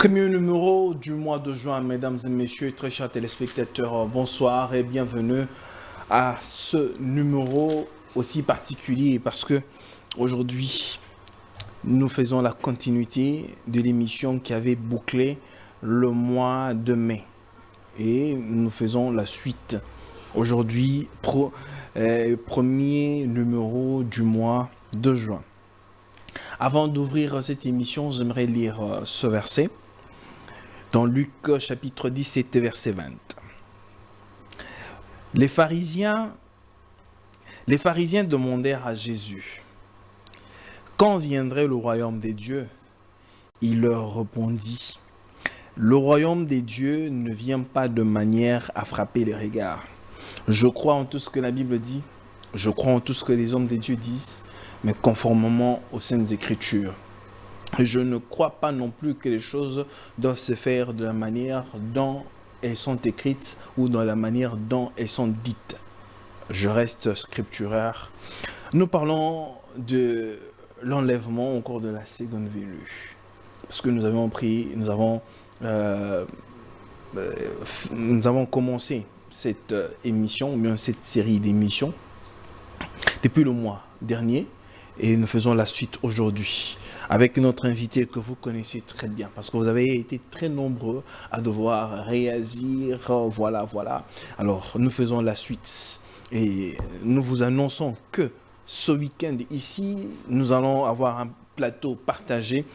Premier numéro du mois de juin, mesdames et messieurs, très chers téléspectateurs, bonsoir et bienvenue à ce numéro aussi particulier parce que aujourd'hui, nous faisons la continuité de l'émission qui avait bouclé le mois de mai et nous faisons la suite. Aujourd'hui, premier numéro du mois de juin. Avant d'ouvrir cette émission, j'aimerais lire ce verset dans Luc chapitre 17 verset 20. Les pharisiens demandèrent à Jésus: quand viendrait le royaume des dieux? Il leur répondit: le royaume des dieux ne vient pas de manière à frapper les regards. Je crois en tout ce que la Bible dit, je crois en tout ce que les hommes des dieux disent, mais conformément aux saintes écritures. Je ne crois pas non plus que les choses doivent se faire de la manière dont elles sont écrites ou dans la manière dont elles sont dites. Je reste scripturaire. Nous parlons de l'enlèvement au cours de la seconde venue. Parce que nous avons commencé cette émission, ou bien cette série d'émissions, depuis le mois dernier. Et nous faisons la suite aujourd'hui avec notre invité que vous connaissez très bien parce que vous avez été très nombreux à devoir réagir. Voilà. Alors, nous faisons la suite et nous vous annonçons que ce week-end ici, nous allons avoir un plateau partagé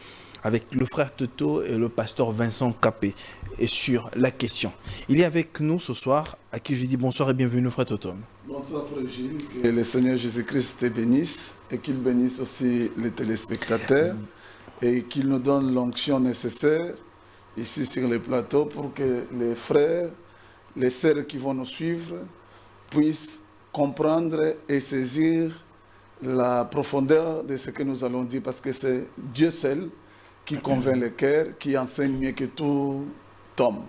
avec le frère Toto et le pasteur Vincent Capé et sur la question. Il est avec nous ce soir, à qui je dis bonsoir et bienvenue, frère Toto. Bonsoir frère Gilles, que le Seigneur Jésus-Christ te bénisse et qu'il bénisse aussi les téléspectateurs et qu'il nous donne l'onction nécessaire ici sur le plateau pour que les frères, les sœurs qui vont nous suivre puissent comprendre et saisir la profondeur de ce que nous allons dire parce que c'est Dieu seul qui convainc le cœur, qui enseigne mieux que tout homme.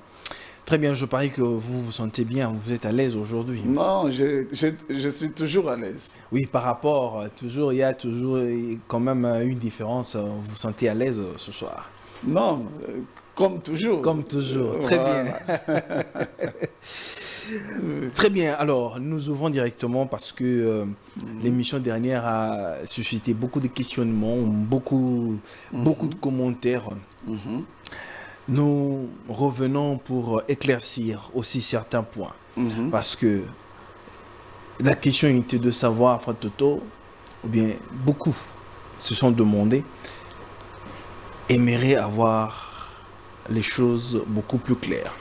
Très bien, je parie que vous vous sentez bien, vous êtes à l'aise aujourd'hui. Non, je suis toujours à l'aise. Oui, par rapport, il y a toujours quand même une différence. Vous vous sentez à l'aise ce soir? Non, comme toujours. Comme toujours, très bien. Très bien, alors nous ouvrons directement parce que l'émission dernière a suscité beaucoup de questionnements, beaucoup de commentaires. Nous revenons pour éclaircir aussi certains points. Parce que la question était de savoir, frère Toto, ou bien beaucoup se sont demandé, aimeraient avoir les choses beaucoup plus claires.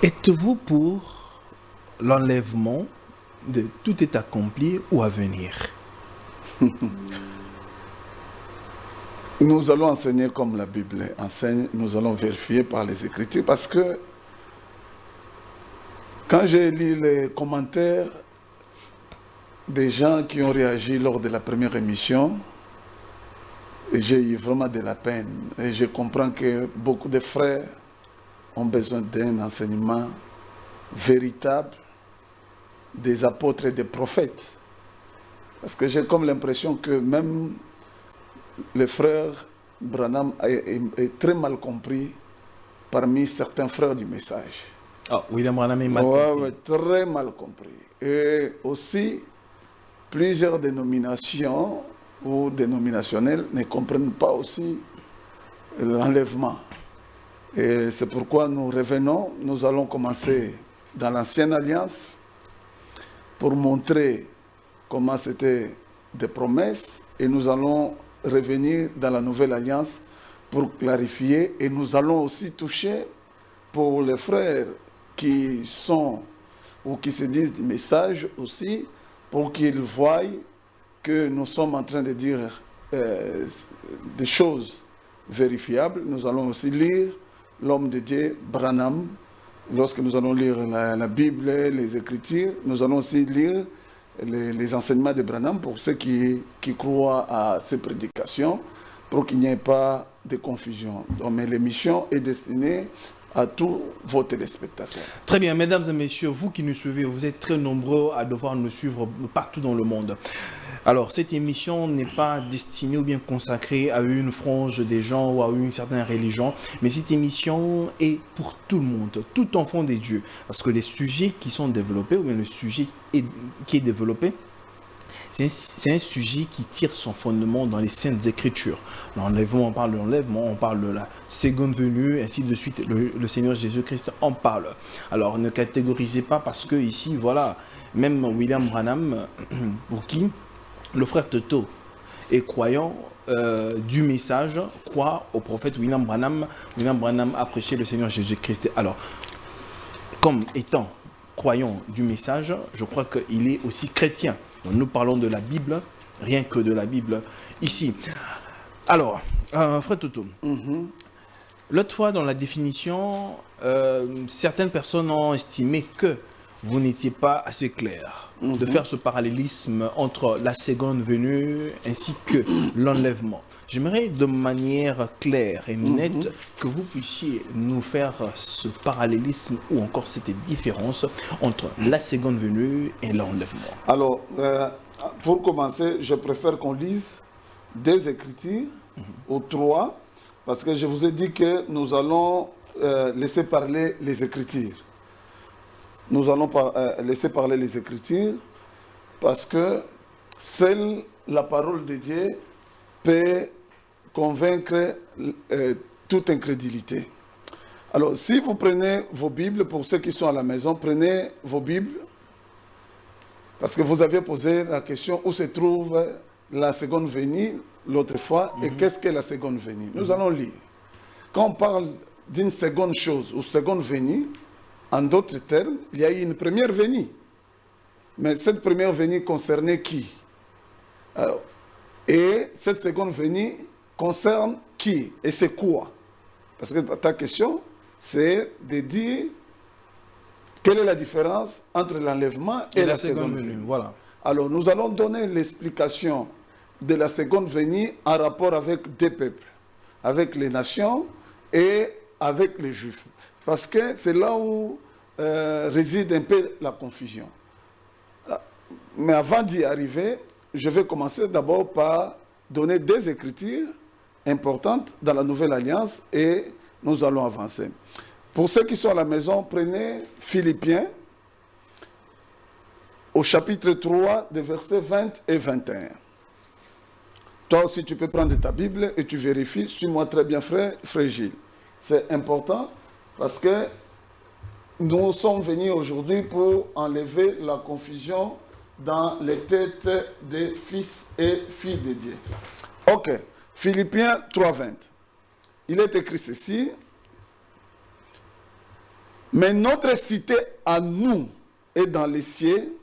Êtes-vous pour l'enlèvement de tout est accompli ou à venir? Nous allons enseigner comme la Bible enseigne, nous allons vérifier par les Écritures parce que quand j'ai lu les commentaires des gens qui ont réagi lors de la première émission, j'ai eu vraiment de la peine et je comprends que beaucoup de frères ont besoin d'un enseignement véritable des apôtres et des prophètes. Parce que j'ai comme l'impression que même le frère Branham est très mal compris parmi certains frères du message. Ah, William Branham est mal compris. Oui, très mal compris. Et aussi, plusieurs dénominations ou dénominationnels ne comprennent pas aussi l'enlèvement. Et c'est pourquoi nous revenons, nous allons commencer dans l'Ancienne Alliance pour montrer comment c'était des promesses et nous allons revenir dans la Nouvelle Alliance pour clarifier et nous allons aussi toucher pour les frères qui sont ou qui se disent des messages aussi pour qu'ils voient que nous sommes en train de dire des choses vérifiables. Nous allons aussi lire l'homme de Dieu, Branham. Lorsque nous allons lire la Bible, les Écritures, nous allons aussi lire les enseignements de Branham pour ceux qui croient à ces prédications, pour qu'il n'y ait pas de confusion. Donc, mais l'émission est destinée à tous vos téléspectateurs. Très bien, mesdames et messieurs, vous qui nous suivez, vous êtes très nombreux à devoir nous suivre partout dans le monde. Alors, cette émission n'est pas destinée ou bien consacrée à une frange des gens ou à une certaine religion, mais cette émission est pour tout le monde, tout enfant des dieux. Parce que les sujets qui sont développés, ou bien le sujet qui est développé, c'est un sujet qui tire son fondement dans les Saintes Écritures. L'enlèvement, on parle de l'enlèvement, on parle de la seconde venue, ainsi de suite. Le Seigneur Jésus-Christ en parle. Alors, ne catégorisez pas parce que ici, voilà, même William Branham, pour qui le frère Toto est croyant du message, croit au prophète William Branham. William Branham a prêché le Seigneur Jésus-Christ. Alors, comme étant croyant du message, je crois qu'il est aussi chrétien. Donc nous parlons de la Bible, rien que de la Bible ici. Alors, frère Toto, l'autre fois dans la définition, certaines personnes ont estimé que vous n'étiez pas assez clair de faire ce parallélisme entre la seconde venue ainsi que l'enlèvement. J'aimerais de manière claire et nette que vous puissiez nous faire ce parallélisme ou encore cette différence entre la seconde venue et l'enlèvement. Alors, pour commencer, je préfère qu'on lise deux écritures ou trois, parce que je vous ai dit que nous allons laisser parler les écritures. Nous allons laisser parler les Écritures parce que seule la parole de Dieu peut convaincre toute incrédulité. Alors, si vous prenez vos Bibles, pour ceux qui sont à la maison, prenez vos Bibles parce que vous aviez posé la question où se trouve la seconde venue l'autre fois et qu'est-ce qu'est la seconde venue. Nous allons lire. Quand on parle d'une seconde chose ou seconde venue, en d'autres termes, il y a eu une première venue. Mais cette première venue concernait qui? Alors, et cette seconde venue concerne qui? Et c'est quoi? Parce que ta question, c'est de dire quelle est la différence entre l'enlèvement et la seconde venue. Voilà. Alors, nous allons donner l'explication de la seconde venue en rapport avec deux peuples, avec les nations et avec les Juifs. Parce que c'est là où réside un peu la confusion. Mais avant d'y arriver, je vais commencer d'abord par donner des écritures importantes dans la Nouvelle Alliance et nous allons avancer. Pour ceux qui sont à la maison, prenez Philippiens au chapitre 3, des versets 20 et 21. Toi aussi, tu peux prendre ta Bible et tu vérifies. Suis-moi très bien, frère Gilles. C'est important parce que nous sommes venus aujourd'hui pour enlever la confusion dans les têtes des fils et filles de Dieu. Ok, Philippiens 3:20. Il est écrit ceci. Mais notre cité à nous est dans les cieux,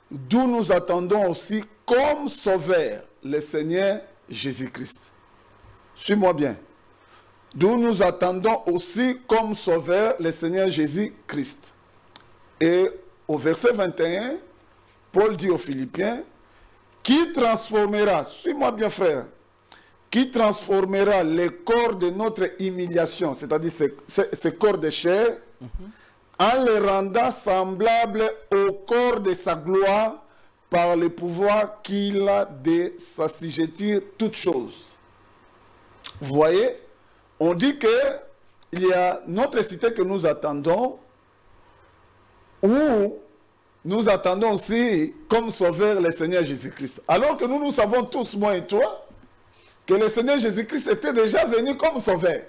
d'où nous attendons aussi comme sauveur le Seigneur Jésus-Christ. Suis-moi bien. D'où nous attendons aussi comme sauveur le Seigneur Jésus-Christ. Et au verset 21, Paul dit aux Philippiens, qui transformera, suis-moi bien frère, qui transformera le corps de notre humiliation, c'est-à-dire ce corps de chair, en le rendant semblable au corps de sa gloire par le pouvoir qu'il a de s'assujettir toutes choses. Vous voyez, on dit qu'il y a notre cité que nous attendons, où nous attendons aussi comme sauveur le Seigneur Jésus-Christ. Alors que nous savons tous, moi et toi, que le Seigneur Jésus-Christ était déjà venu comme sauveur.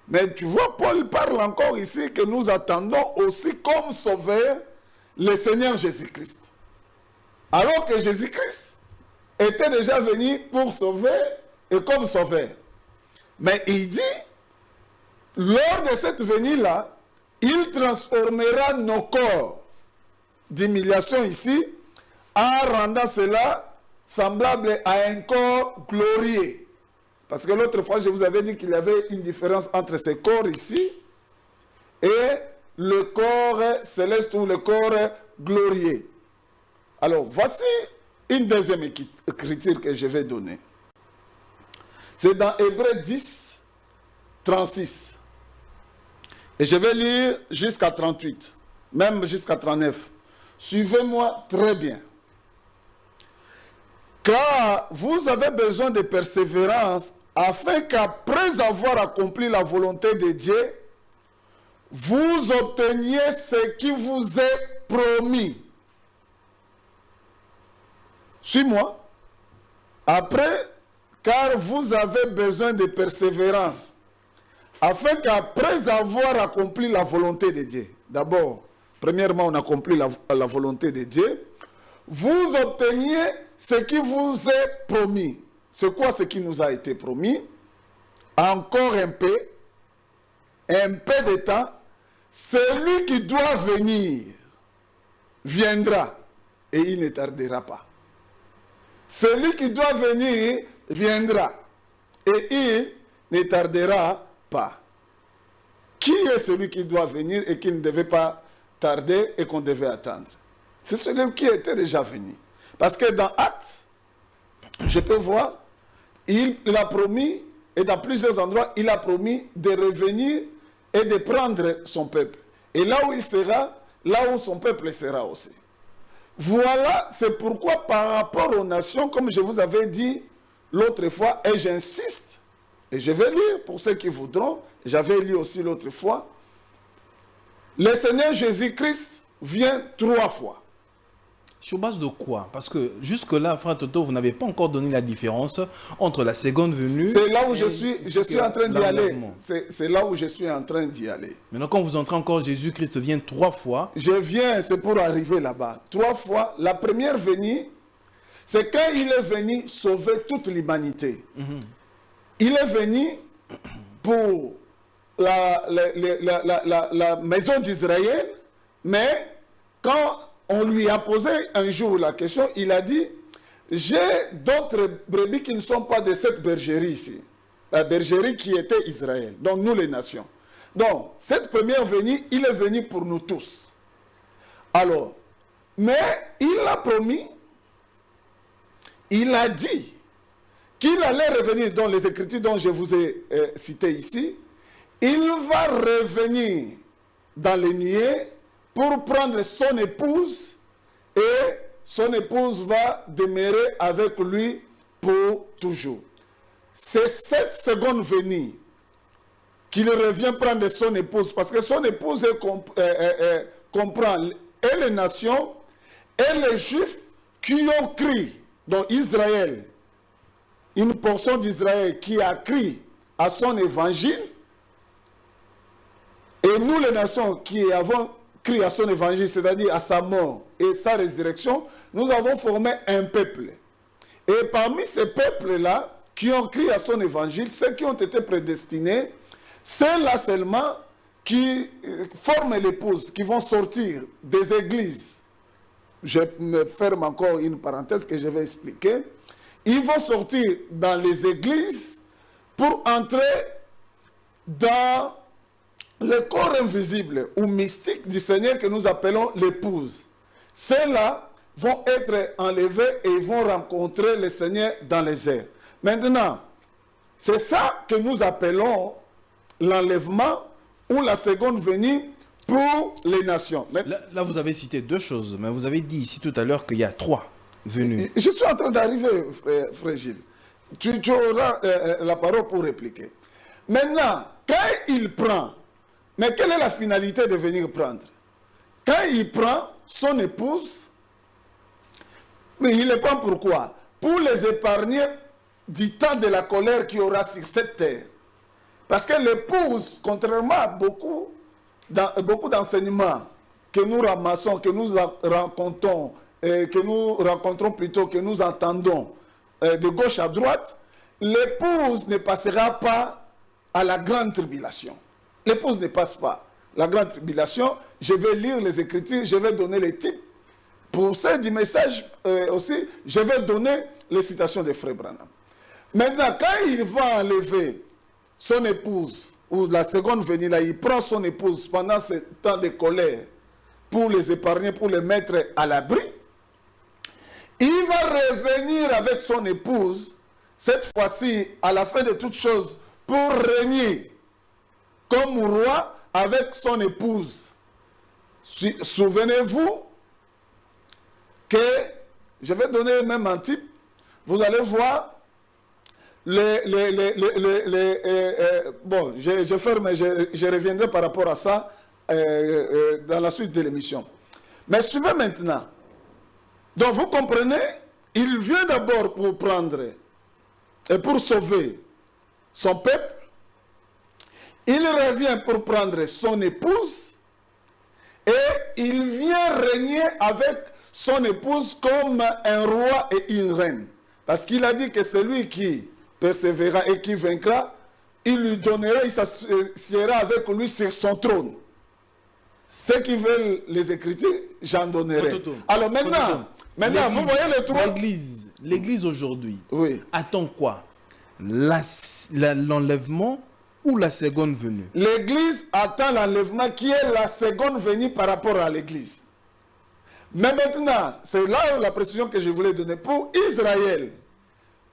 Mais tu vois, Paul parle encore ici que nous attendons aussi comme sauveur le Seigneur Jésus-Christ. Alors que Jésus-Christ était déjà venu pour sauver et comme sauveur. Mais il dit, lors de cette venue-là, il transformera nos corps d'humiliation ici en rendant cela semblable à un corps glorieux. Parce que l'autre fois, je vous avais dit qu'il y avait une différence entre ce corps ici et le corps céleste ou le corps glorieux. Alors, voici une deuxième écriture que je vais donner. C'est dans Hébreux 10, 36. Et je vais lire jusqu'à 38, même jusqu'à 39. Suivez-moi très bien. Car vous avez besoin de persévérance afin qu'après avoir accompli la volonté de Dieu, vous obteniez ce qui vous est promis. Suis-moi. Après, car vous avez besoin de persévérance, afin qu'après avoir accompli la volonté de Dieu, d'abord, premièrement, on accomplit la volonté de Dieu, vous obteniez ce qui vous est promis. C'est quoi ce qui nous a été promis? Encore un peu de temps, celui qui doit venir viendra et il ne tardera pas. Celui qui doit venir viendra et il ne tardera pas. Qui est celui qui doit venir et qui ne devait pas tarder et qu'on devait attendre? C'est celui qui était déjà venu. Parce que dans Actes, je peux voir, il a promis, et dans plusieurs endroits, il a promis de revenir et de prendre son peuple. Et là où il sera, là où son peuple sera aussi. Voilà, c'est pourquoi par rapport aux nations, comme je vous avais dit l'autre fois, et j'insiste, et je vais lire pour ceux qui voudront, j'avais lu aussi l'autre fois, le Seigneur Jésus-Christ vient 3 fois. Sur base de quoi? Parce que jusque-là, frère Toto, vous n'avez pas encore donné la différence entre la seconde venue... C'est là où je suis en train d'y aller. C'est là où je suis en train d'y aller. Maintenant, quand vous entrez encore, Jésus-Christ vient 3 fois. Je viens, c'est pour arriver là-bas. 3 fois. La première venue, c'est quand il est venu sauver toute l'humanité. Il est venu pour la maison d'Israël, mais quand on lui a posé un jour la question, il a dit, j'ai d'autres brebis qui ne sont pas de cette bergerie ici. La bergerie qui était Israël, donc nous les nations. Donc, cette première venue, il est venu pour nous tous. Alors, mais il a promis, il a dit qu'il allait revenir dans les Écritures dont je vous ai cité ici. Il va revenir dans les nuées pour prendre son épouse et son épouse va demeurer avec lui pour toujours. C'est cette seconde venue qu'il revient prendre son épouse, parce que son épouse comprend et les nations et les Juifs qui ont cru dans Israël, une portion d'Israël qui a cru à son évangile, et nous les nations qui avons cru à son évangile, c'est-à-dire à sa mort et sa résurrection, nous avons formé un peuple. Et parmi ces peuples-là, qui ont cru à son évangile, ceux qui ont été prédestinés, c'est là seulement qui forment l'épouse, qui vont sortir des églises. Je me ferme encore une parenthèse que je vais expliquer. Ils vont sortir dans les églises pour entrer dans le corps invisible ou mystique du Seigneur que nous appelons l'épouse. Ceux-là vont être enlevés et vont rencontrer le Seigneur dans les airs. Maintenant, c'est ça que nous appelons l'enlèvement ou la seconde venue pour les nations. Là, vous avez cité 2 choses, mais vous avez dit ici tout à l'heure qu'il y a 3 venues. Je suis en train d'arriver, frère Gilles. Tu auras la parole pour répliquer. Maintenant, quand il prend, mais quelle est la finalité de venir prendre? Quand il prend son épouse, mais il les prend pourquoi? Pour les épargner du temps de la colère qu'il y aura sur cette terre. Parce que l'épouse, contrairement à beaucoup d'enseignements que nous ramassons, que nous rencontrons, que nous entendons de gauche à droite, l'épouse ne passera pas à la grande tribulation. L'épouse ne passe pas. La grande tribulation, je vais lire les Écritures, je vais donner les titres. Pour ceux du message aussi, je vais donner les citations de Frère Branham. Maintenant, quand il va enlever son épouse, ou la seconde venue là, il prend son épouse pendant ce temps de colère pour les épargner, pour les mettre à l'abri, il va revenir avec son épouse, cette fois-ci, à la fin de toutes choses, pour régner comme roi, avec son épouse. Souvenez-vous que, je vais donner même un type, vous allez voir, bon, je ferme, je reviendrai par rapport à ça dans la suite de l'émission. Mais suivez maintenant. Donc vous comprenez, il vient d'abord pour prendre et pour sauver son peuple. Il revient pour prendre son épouse et il vient régner avec son épouse comme un roi et une reine. Parce qu'il a dit que celui qui persévérera et qui vaincra, il lui donnera, il s'assiera avec lui sur son trône. Ceux qui veulent les Écritures, j'en donnerai. Alors maintenant vous voyez le trois. L'église aujourd'hui, oui, attend quoi? L'enlèvement ou la seconde venue? L'église attend l'enlèvement qui est la seconde venue par rapport à l'église. Mais maintenant, c'est là la précision que je voulais donner. Pour Israël,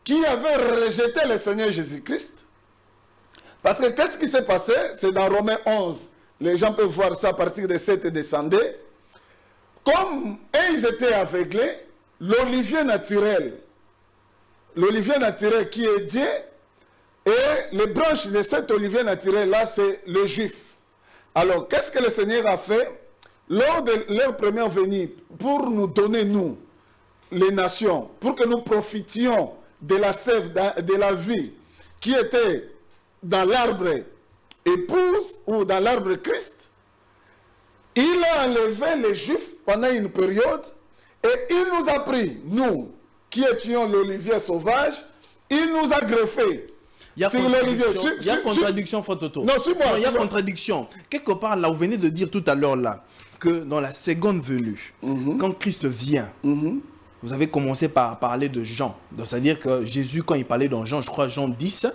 qui avait rejeté le Seigneur Jésus-Christ, parce que qu'est-ce qui s'est passé? C'est dans Romains 11. Les gens peuvent voir ça à partir de 7 et descendez. Comme ils étaient aveuglés, l'olivier naturel qui est Dieu, et les branches de cet olivier naturel-là, c'est le juif. Alors, qu'est-ce que le Seigneur a fait? Lors de leur première venue, pour nous donner, nous, les nations, pour que nous profitions de la sève, de la vie qui était dans l'arbre épouse ou dans l'arbre Christ, il a enlevé les Juifs pendant une période et il nous a pris, nous qui étions l'olivier sauvage, il nous a greffé. Il y a contradiction, Frère Toto. Non, il y a contradiction. Quelque part, là, vous venez de dire tout à l'heure, là, que dans la seconde venue, quand Christ vient, vous avez commencé par parler de Jean. C'est-à-dire que Jésus, quand il parlait dans Jean, je crois Jean 10,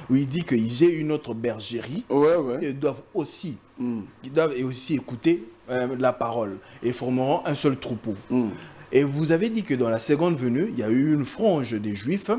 où il dit qu'ils aient une autre bergerie, ils doivent aussi écouter la parole et formeront un seul troupeau. Et vous avez dit que dans la seconde venue, il y a eu une frange des Juifs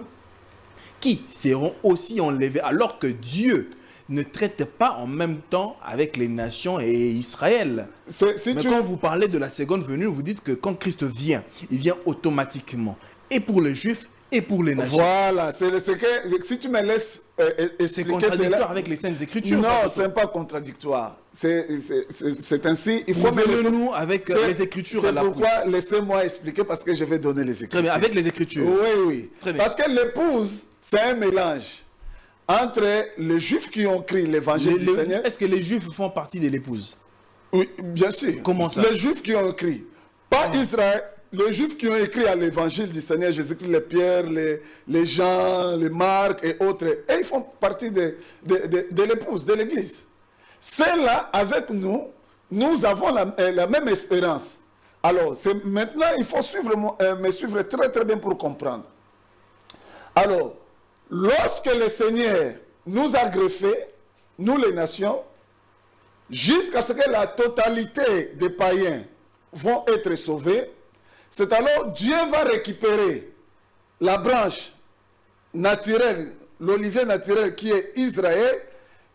qui seront aussi enlevés, alors que Dieu ne traite pas en même temps avec les nations et Israël. Quand vous parlez de la seconde venue, vous dites que quand Christ vient, il vient automatiquement. Et pour les Juifs, et pour les nations. Voilà, c'est que si tu me laisses expliquer... C'est contradictoire avec les Saintes Écritures. Non, ce n'est pas contradictoire. C'est ainsi. Il faut nous avec les Écritures à l'appui. C'est pourquoi laissez-moi expliquer, parce que je vais donner les Écritures. Très bien, avec les Écritures. Oui. Très bien. Parce que l'épouse, c'est un mélange entre les Juifs qui ont écrit l'évangile du Seigneur. Est-ce que les Juifs font partie de l'épouse? Oui, bien sûr. Comment ça? Les Juifs qui ont écrit. Pas Israël. Les Juifs qui ont écrit à l'évangile du Seigneur Jésus-Christ, les Pierre, les Jean, les Marc et autres, et ils font partie de l'épouse, de l'église. Ceux-là, avec nous, nous avons la même espérance. Alors, maintenant, il faut me suivre très très bien pour comprendre. Alors, lorsque le Seigneur nous a greffés, nous les nations, jusqu'à ce que la totalité des païens vont être sauvés, c'est alors Dieu va récupérer la branche naturelle, l'olivier naturel qui est Israël,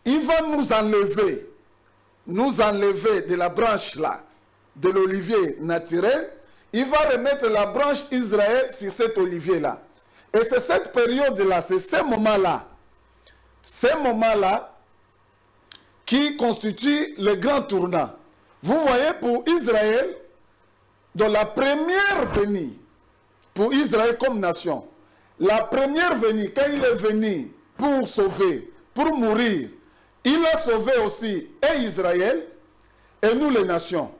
il va nous enlever de la branche là, de l'olivier naturel, il va remettre la branche Israël sur cet olivier là. Et c'est cette période-là, c'est ces moments-là qui constituent le grand tournant. Vous voyez, pour Israël, dans la première venue, pour Israël comme nation, la première venue, quand il est venu pour sauver, pour mourir, il a sauvé aussi et Israël et nous les nations.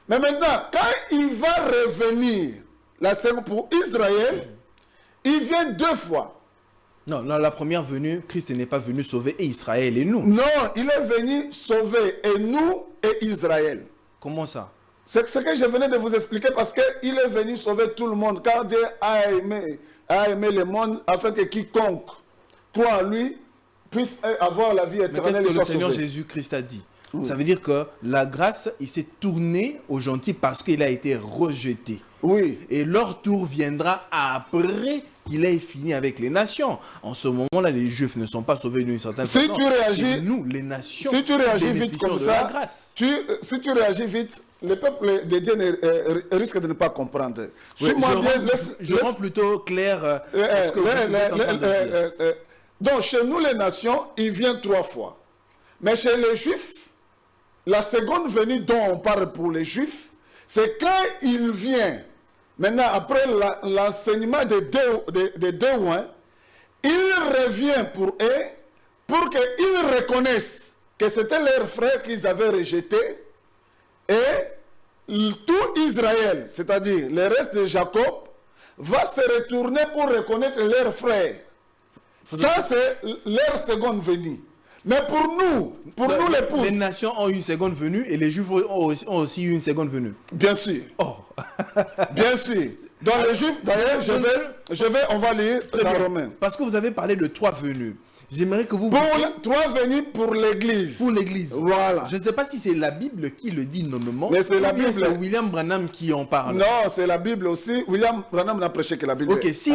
Mais maintenant, quand il va revenir, pour Israël, il vient deux fois. Non, dans la première venue, Christ n'est pas venu sauver et Israël et nous. Non, il est venu sauver et nous et Israël. Comment ça? C'est ce que je venais de vous expliquer parce qu'il est venu sauver tout le monde. Car Dieu a aimé le monde afin que quiconque croit en lui puisse avoir la vie éternelle. Mais qu'est-ce que le Seigneur Jésus-Christ a dit? Ça veut dire que la grâce, il s'est tourné aux gentils parce qu'il a été rejeté. Oui. Et leur tour viendra après qu'il ait fini avec les nations. En ce moment-là, les Juifs ne sont pas sauvés d'une certaine façon. Si tu réagis, c'est nous, les nations, si tu réagis vite bénéficions comme de la ça, grâce. si tu réagis vite, le peuple de Dieu risque de ne pas comprendre. Oui, Suis-moi bien, je rends plutôt clair ce que vous êtes en train de dire. Donc, chez nous, les nations, il vient 3 fois. Mais chez les Juifs, la seconde venue dont on parle pour les Juifs, c'est quand il vient, maintenant, après l'enseignement des deux oins, il revient pour eux, pour qu'ils reconnaissent que c'était leurs frères qu'ils avaient rejetés, et tout Israël, c'est-à-dire le reste de Jacob, va se retourner pour reconnaître leurs frères. Ça, c'est leur seconde venue. Mais pour nous les Les nations ont une seconde venue et les Juifs ont aussi une seconde venue. Bien sûr. Oh. Bien sûr. Dans les Juifs, d'ailleurs, on va lire dans Romains. Parce que vous avez parlé de 3 venues. J'aimerais que vous... 3 venues pour l'Église. Pour l'Église. Voilà. Je ne sais pas si c'est la Bible qui le dit nommément. Mais c'est la Bible. C'est William Branham qui en parle. Non, c'est la Bible aussi. William Branham n'a prêché que la Bible. Ok, si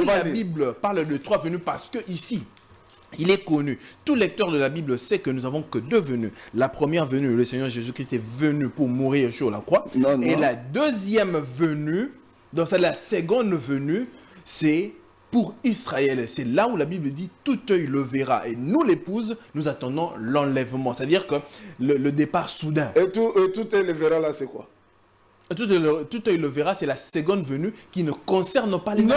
la Bible parle de 3 venues, parce que ici, il est connu. Tout lecteur de la Bible sait que nous n'avons que 2 venues. La première venue, le Seigneur Jésus-Christ est venu pour mourir sur la croix. Non. Et la deuxième venue, donc c'est la seconde venue, c'est pour Israël. C'est là où la Bible dit « tout œil le verra ». Et nous, l'épouse, nous attendons l'enlèvement. C'est-à-dire que le départ soudain. Et tout œil le verra là, c'est quoi? Tout œil le verra, c'est la seconde venue qui ne concerne pas les... Non,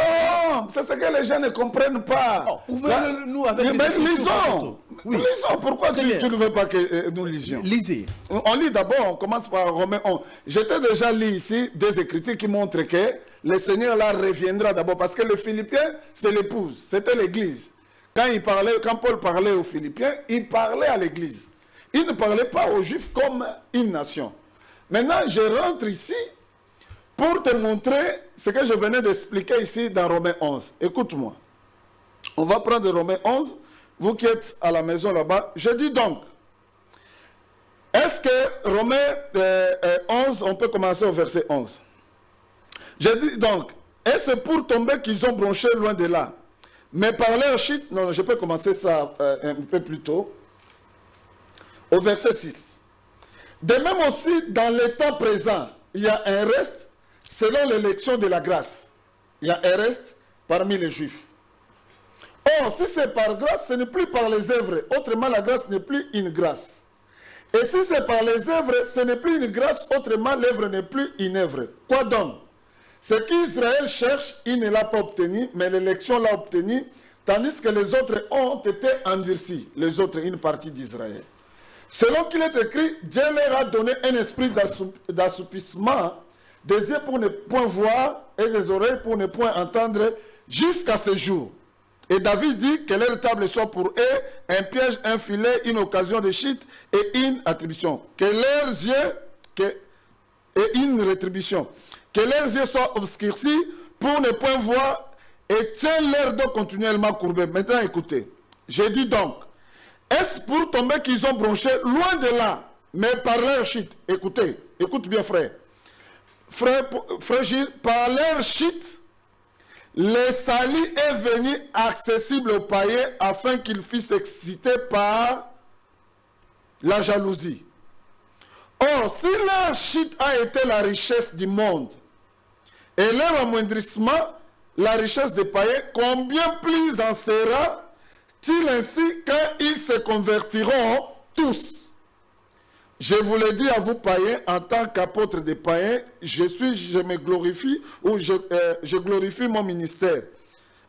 c'est ce que les gens ne comprennent pas. Ouvrez-nous avec les lisons. Oui. Lisons. Pourquoi tu ne veux pas que nous lisions? Lisez. On lit d'abord, on commence par Romains 11. J'étais déjà lu ici des Écritures qui montrent que le Seigneur là reviendra d'abord. Parce que les Philippiens, c'est l'épouse, c'était l'Église. Quand Paul parlait aux Philippiens, il parlait à l'Église. Il ne parlait pas aux Juifs comme une nation. Maintenant, je rentre ici pour te montrer ce que je venais d'expliquer ici dans Romains 11. Écoute-moi. On va prendre Romains 11. Vous qui êtes à la maison là-bas. Je dis donc, est-ce que Romains 11, on peut commencer au verset 11. Je dis donc, est-ce pour tomber qu'ils ont bronché loin de là? Mais par leur chute, non, je peux commencer ça un peu plus tôt. Au verset 6. De même aussi, dans l'état présent, il y a un reste selon l'élection de la grâce. Il y a un reste parmi les Juifs. Or, si c'est par grâce, ce n'est plus par les œuvres. Autrement, la grâce n'est plus une grâce. Et si c'est par les œuvres, ce n'est plus une grâce. Autrement, l'œuvre n'est plus une œuvre. Quoi donc? Ce qu'Israël cherche, il ne l'a pas obtenu, mais l'élection l'a obtenu, tandis que les autres ont été endurcis. Les autres, une partie d'Israël. Selon qu'il est écrit, Dieu leur a donné un esprit d'assoupissement, des yeux pour ne point voir et des oreilles pour ne point entendre, jusqu'à ce jour. Et David dit que leur table soit pour eux un piège, un filet, une occasion de chute et une attribution. Que leurs yeux, et une rétribution. Que leurs yeux soient obscurcis pour ne point voir et tiennent leur dos continuellement courbé. Maintenant écoutez, je dis donc, est-ce pour tomber qu'ils ont bronché loin de là, mais par leur chute? Écoutez, écoute bien frère. Frère Gilles, par leur chute, le salut est venu accessible aux païens afin qu'ils fussent excités par la jalousie. Or, si leur chute a été la richesse du monde et leur amoindrissement, la richesse des païens, combien plus en sera-t-il ainsi quand ils se convertiront tous? Je vous le dis à vous païens, en tant qu'apôtre des païens, je me glorifie, ou je glorifie mon ministère,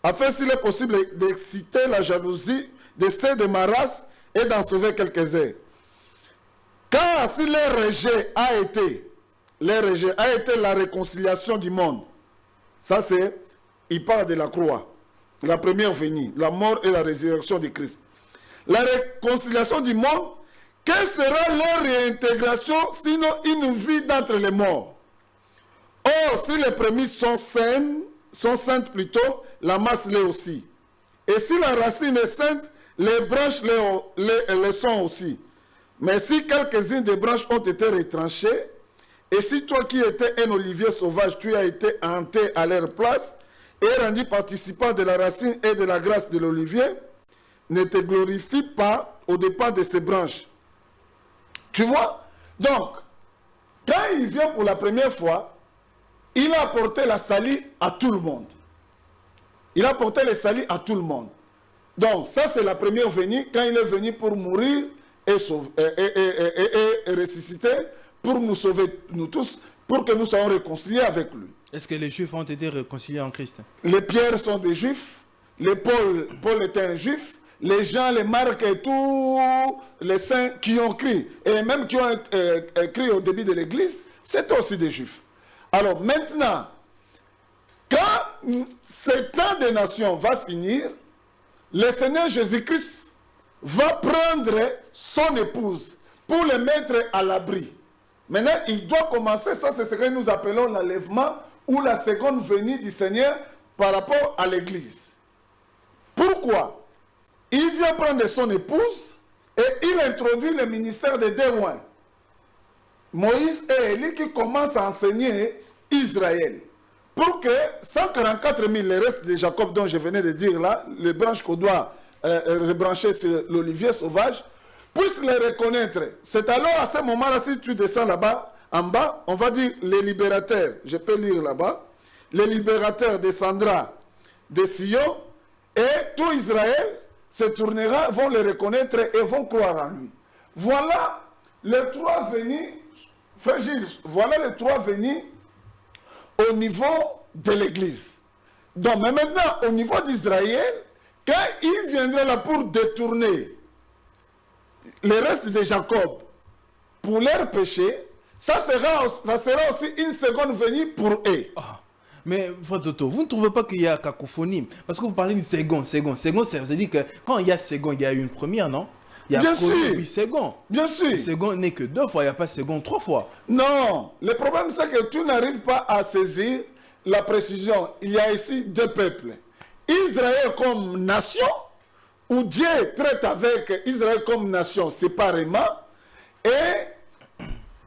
afin s'il est possible d'exciter la jalousie de ceux de ma race et d'en sauver quelques-uns. Car si leur rejet a été la réconciliation du monde, ça c'est, il parle de la croix, la première venue, la mort et la résurrection de Christ. La réconciliation du monde, quelle sera leur réintégration sinon une vie d'entre les morts? Or, si les prémices sont saintes plutôt, la masse l'est aussi. Et si la racine est sainte, les branches le sont aussi. Mais si quelques-unes des branches ont été retranchées, et si toi qui étais un olivier sauvage, tu as été hanté à leur place, et rendu participant de la racine et de la grâce de l'olivier, ne te glorifie pas au dépens de ces branches. Tu vois? Donc, quand il vient pour la première fois, il a apporté la salie à tout le monde. Il a apporté le salut à tout le monde. Donc, ça c'est la première venue, quand il est venu pour mourir et ressusciter, pour nous sauver, nous tous, pour que nous soyons réconciliés avec lui. Est-ce que les Juifs ont été réconciliés en Christ? Les Pierre sont des Juifs, les Paul était un Juif, les Jean, les Marc et tous les saints qui ont crié, et même qui ont crié au début de l'Église, c'était aussi des Juifs. Alors maintenant, quand ce temps des nations va finir, le Seigneur Jésus-Christ va prendre son épouse pour le mettre à l'abri. Maintenant, il doit commencer, ça c'est ce que nous appelons l'enlèvement ou la seconde venue du Seigneur par rapport à l'Église. Pourquoi? Il vient prendre son épouse et il introduit le ministère des témoins. Moïse et Élie qui commencent à enseigner Israël. Pour que 144 000, le reste de Jacob dont je venais de dire là, les branches qu'on doit rebrancher sur l'olivier sauvage, puissent les reconnaître. C'est alors à ce moment-là, si tu descends là-bas, en bas, on va dire les libérateurs, je peux lire là-bas, les libérateurs descendra de Sion et tout Israël se tournera, vont le reconnaître et vont croire en lui. Voilà les trois venus, frère Gilles, voilà les trois venus au niveau de l'Église. Donc, mais maintenant, au niveau d'Israël, quand il viendra là pour détourner les restes de Jacob pour leur péché, ça sera aussi une seconde venue pour eux. Ah, mais frère Toto, vous ne trouvez pas qu'il y a cacophonie? Parce que vous parlez d'une seconde. Seconde, ça veut dire que quand il y a seconde, il y a une première, non? Il y a bien premier, sûr. puis second. Bien sûr. Le second n'est que 2 fois, il n'y a pas second 3 fois. Non, le problème c'est que tu n'arrives pas à saisir la précision. Il y a ici 2 peuples. Israël comme nation, où Dieu traite avec Israël comme nation séparément, et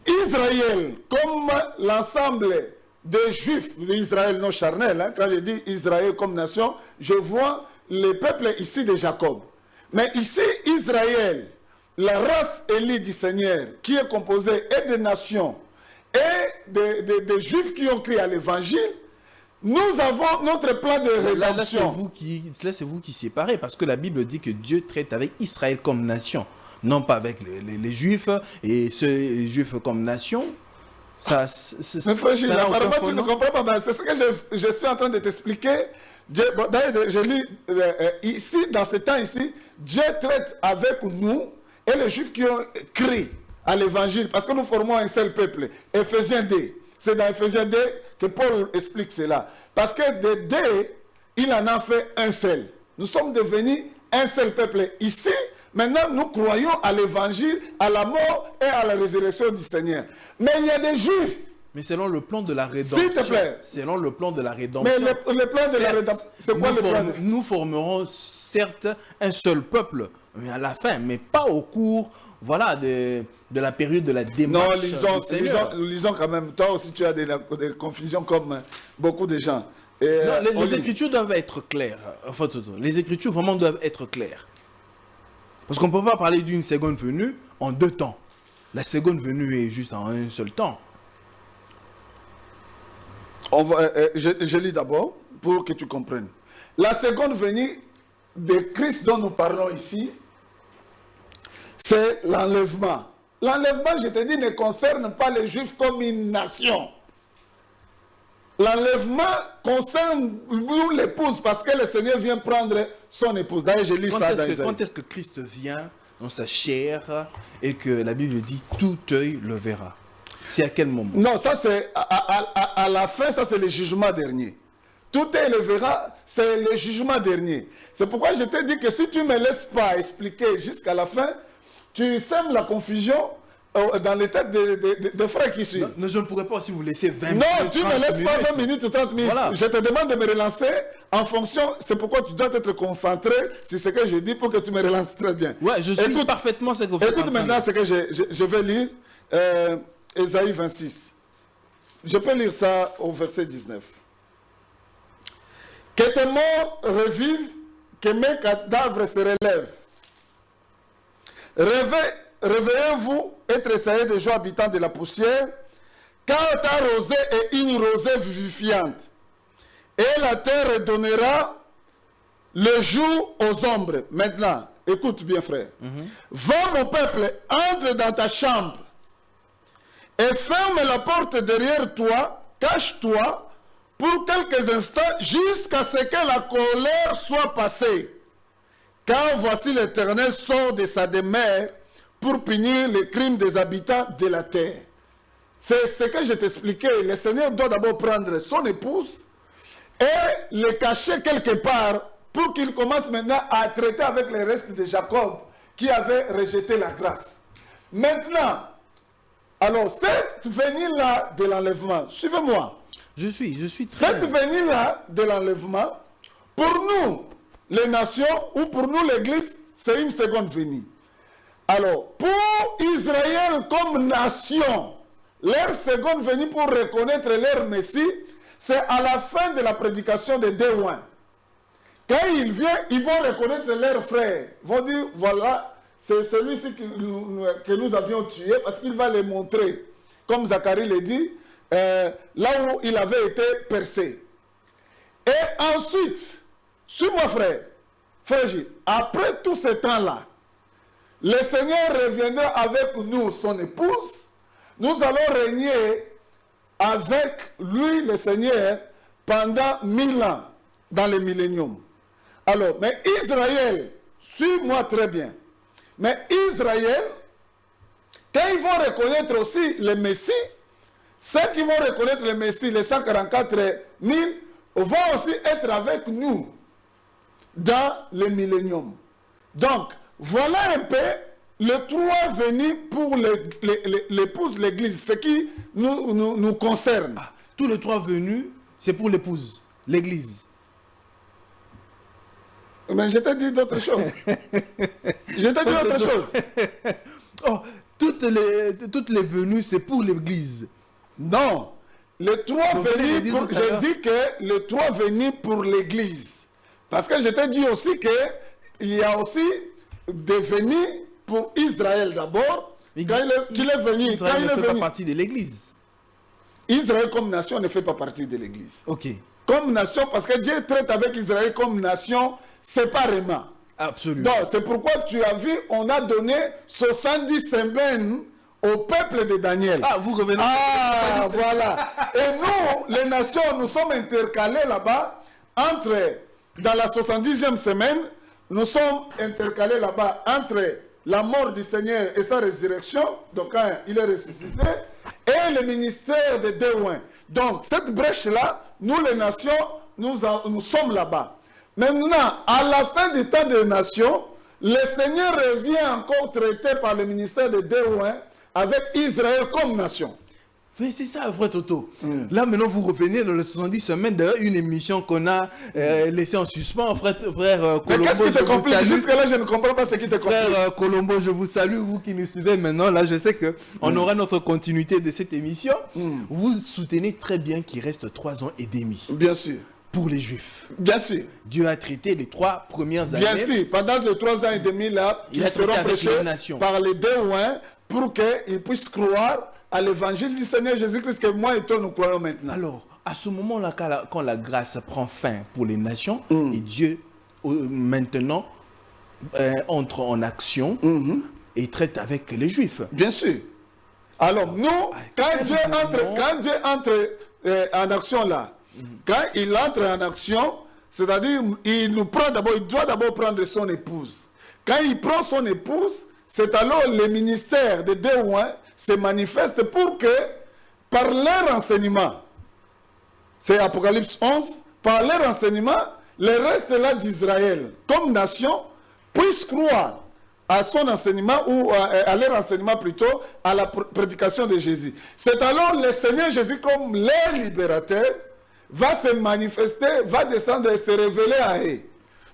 Israël comme l'ensemble des Juifs d'Israël non charnel. Hein. Quand je dis Israël comme nation, je vois les peuples ici de Jacob. Mais ici, Israël, la race élue du Seigneur, qui est composée et des nations et des Juifs qui ont crié à l'Évangile, nous avons notre plan de rédemption. Là, c'est vous qui séparez, parce que la Bible dit que Dieu traite avec Israël comme nation, non pas avec les Juifs, et ceux Juifs comme nation. Mais frère Gilles, apparemment tu ne comprends pas, c'est ce que je suis en train de t'expliquer. D'ailleurs, je lis ici, dans ce temps ici, Dieu traite avec nous et les Juifs qui ont crié à l'évangile, parce que nous formons un seul peuple. Éphésiens 2. C'est dans Éphésiens 2 que Paul explique cela. Parce que de 2, il en a fait un seul. Nous sommes devenus un seul peuple. Ici, maintenant, nous croyons à l'évangile, à la mort et à la résurrection du Seigneur. Mais il y a des Juifs. Mais selon le plan de la rédemption. S'il te plaît. Selon le plan de la rédemption. Mais le plan de la rédemption, c'est quoi le plan? Nous formerons certes un seul peuple, mais à la fin, mais pas au cours, voilà, de la période de la démarche. Non, lisons quand même. Toi aussi, tu as des confusions comme beaucoup de gens. Et, non, les Écritures doivent être claires. Enfin, les Écritures vraiment doivent être claires. Parce qu'on ne peut pas parler d'une seconde venue en 2 temps. La seconde venue est juste en un seul temps. Je lis d'abord pour que tu comprennes. La seconde venue de Christ dont nous parlons ici, c'est l'enlèvement. L'enlèvement, je te dis, ne concerne pas les Juifs comme une nation. L'enlèvement concerne nous l'épouse, parce que le Seigneur vient prendre son épouse. D'ailleurs, je lis ça dans Isaïe. Quand est-ce que Christ vient dans sa chair et que la Bible dit tout œil le verra? C'est à quel moment? Non, ça c'est à la fin, ça c'est le jugement dernier. Tout œil le verra, c'est le jugement dernier. C'est pourquoi je te dis que si tu ne me laisses pas expliquer jusqu'à la fin, tu sèmes la confusion dans les têtes des frères qui suivent. Non, je ne pourrais pas aussi vous laisser 20 minutes. Non, tu ne me laisses pas 20 minutes ou 30 minutes. Voilà. Je te demande de me relancer en fonction. C'est pourquoi tu dois être concentré sur ce que je dis pour que tu me relances très bien. Ouais, je suis parfaitement ce que vous faites. Écoute maintenant ce que je vais lire. Ésaïe 26. Je peux lire ça au verset 19. Que tes morts revivent, que mes cadavres se relèvent. Réveillez-vous et tressaillez de joie, habitants de la poussière, car ta rosée est une rosée vivifiante. Et la terre donnera le jour aux ombres. Maintenant, écoute bien, frère. Va, mon peuple, entre dans ta chambre et ferme la porte derrière toi, cache-toi pour quelques instants jusqu'à ce que la colère soit passée. Car voici l'Éternel sort de sa demeure pour punir les crimes des habitants de la terre. C'est ce que je t'expliquais. Le Seigneur doit d'abord prendre son épouse et le cacher quelque part pour qu'il commence maintenant à traiter avec les restes de Jacob qui avait rejeté la grâce. Maintenant, alors cette venue-là de l'enlèvement, suivez-moi. Je suis très... Cette venue-là de l'enlèvement, pour nous, les nations, ou pour nous, l'Église, c'est une seconde venue. Alors, pour Israël comme nation, leur seconde venue pour reconnaître leur Messie, c'est à la fin de la prédication de Déouin. Quand il vient, ils vont reconnaître leurs frères. Ils vont dire, voilà, c'est celui-ci que nous avions tué, parce qu'il va les montrer, comme Zacharie le dit, là où il avait été percé. Et ensuite, suis-moi frère Gilles, après tout ce temps-là, le Seigneur reviendra avec nous, son épouse. Nous allons régner avec lui, le Seigneur, pendant 1000 ans, dans le millénium. Alors, mais Israël, suis-moi très bien, mais Israël, quand ils vont reconnaître aussi le Messie, ceux qui vont reconnaître le Messie, les 144 000, vont aussi être avec nous dans le millénium. Donc, voilà un peu les trois venus pour l'épouse, l'église, ce qui nous concerne. Ah, tous les trois venus, c'est pour l'épouse, l'église. Mais je t'ai dit d'autres choses. Je t'ai dit autre chose. Oh, toutes les venues, c'est pour l'église. Non. Les trois venus, je dis que les trois venus pour l'église. Parce que je t'ai dit aussi qu'il y a aussi des venus pour Israël d'abord. Qu'il est venu. Israël ne fait pas partie de l'église. Israël comme nation ne fait pas partie de l'église. Ok. Comme nation, parce que Dieu traite avec Israël comme nation séparément. Absolument. Donc, c'est pourquoi tu as vu, on a donné 70 semaines au peuple de Daniel. Ah, vous revenez. Ah, voilà. Et nous, les nations, nous sommes intercalés là-bas dans la 70e semaine, nous sommes intercalés là-bas entre la mort du Seigneur et sa résurrection, donc quand il est ressuscité, et le ministère de Déouin. Donc, cette brèche-là, nous les nations, nous sommes là-bas. Maintenant, à la fin du temps des nations, le Seigneur revient encore traité par le ministère de Déouin avec Israël comme nation. Mais c'est ça, frère Toto. Là, maintenant, vous revenez dans les 70 semaines d'une émission qu'on a laissée en suspens. Frère Colombo, mais qu'est-ce qui te complique? Jusque-là, je ne comprends pas ce qui te complique. Frère Colombo, je vous salue, vous qui nous suivez maintenant. Là, je sais qu'on aura notre continuité de cette émission. Vous soutenez très bien qu'il reste 3 ans et demi. Bien sûr. Pour les Juifs. Bien sûr. Dieu a traité les 3 premières années. Bien sûr. Pendant les 3 ans et demi là, ils seront prêchés par les Déouins pour qu'ils puissent croire à l'évangile du Seigneur Jésus-Christ que moi et toi nous croyons maintenant. Alors, à ce moment-là, quand la grâce prend fin pour les nations, et Dieu maintenant entre en action et traite avec les Juifs. Bien sûr. Alors nous, quand Dieu entre en action là, quand il entre en action, c'est-à-dire il doit d'abord prendre son épouse. Quand il prend son épouse, c'est alors le ministère de Déouin se manifeste pour que, par leur enseignement, c'est Apocalypse 11, par leur enseignement, le reste là d'Israël, comme nation, puisse croire à son enseignement ou à leur enseignement plutôt, à la prédication de Jésus. C'est alors le Seigneur Jésus comme leur libérateur va se manifester, va descendre et se révéler à eux.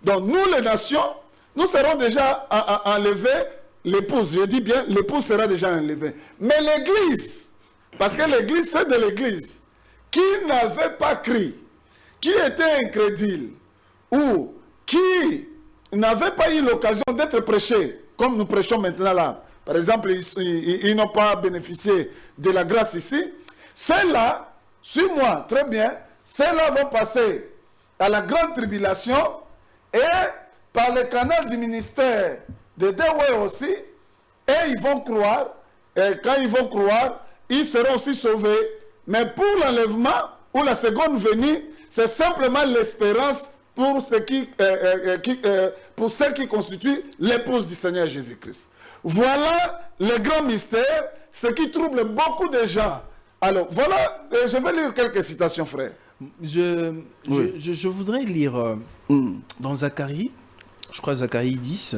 Donc nous les nations, nous serons déjà enlevés, l'épouse, je dis bien, l'épouse sera déjà enlevée. Mais l'église, parce que l'église c'est de l'église, qui n'avait pas cru, qui était incrédule, ou qui n'avait pas eu l'occasion d'être prêché, comme nous prêchons maintenant là. Par exemple, ils n'ont pas bénéficié de la grâce ici. Ceux-là, suis-moi, très bien, ceux-là vont passer à la grande tribulation et par le canal du ministère de Dewe aussi, et ils vont croire, et quand ils vont croire, ils seront aussi sauvés. Mais pour l'enlèvement ou la seconde venue, c'est simplement l'espérance pour ceux qui constituent l'épouse du Seigneur Jésus-Christ. Voilà le grand mystère, ce qui trouble beaucoup de gens. Alors, voilà, je vais lire quelques citations, frère. Je voudrais lire dans Zacharie, je crois Zacharie 10,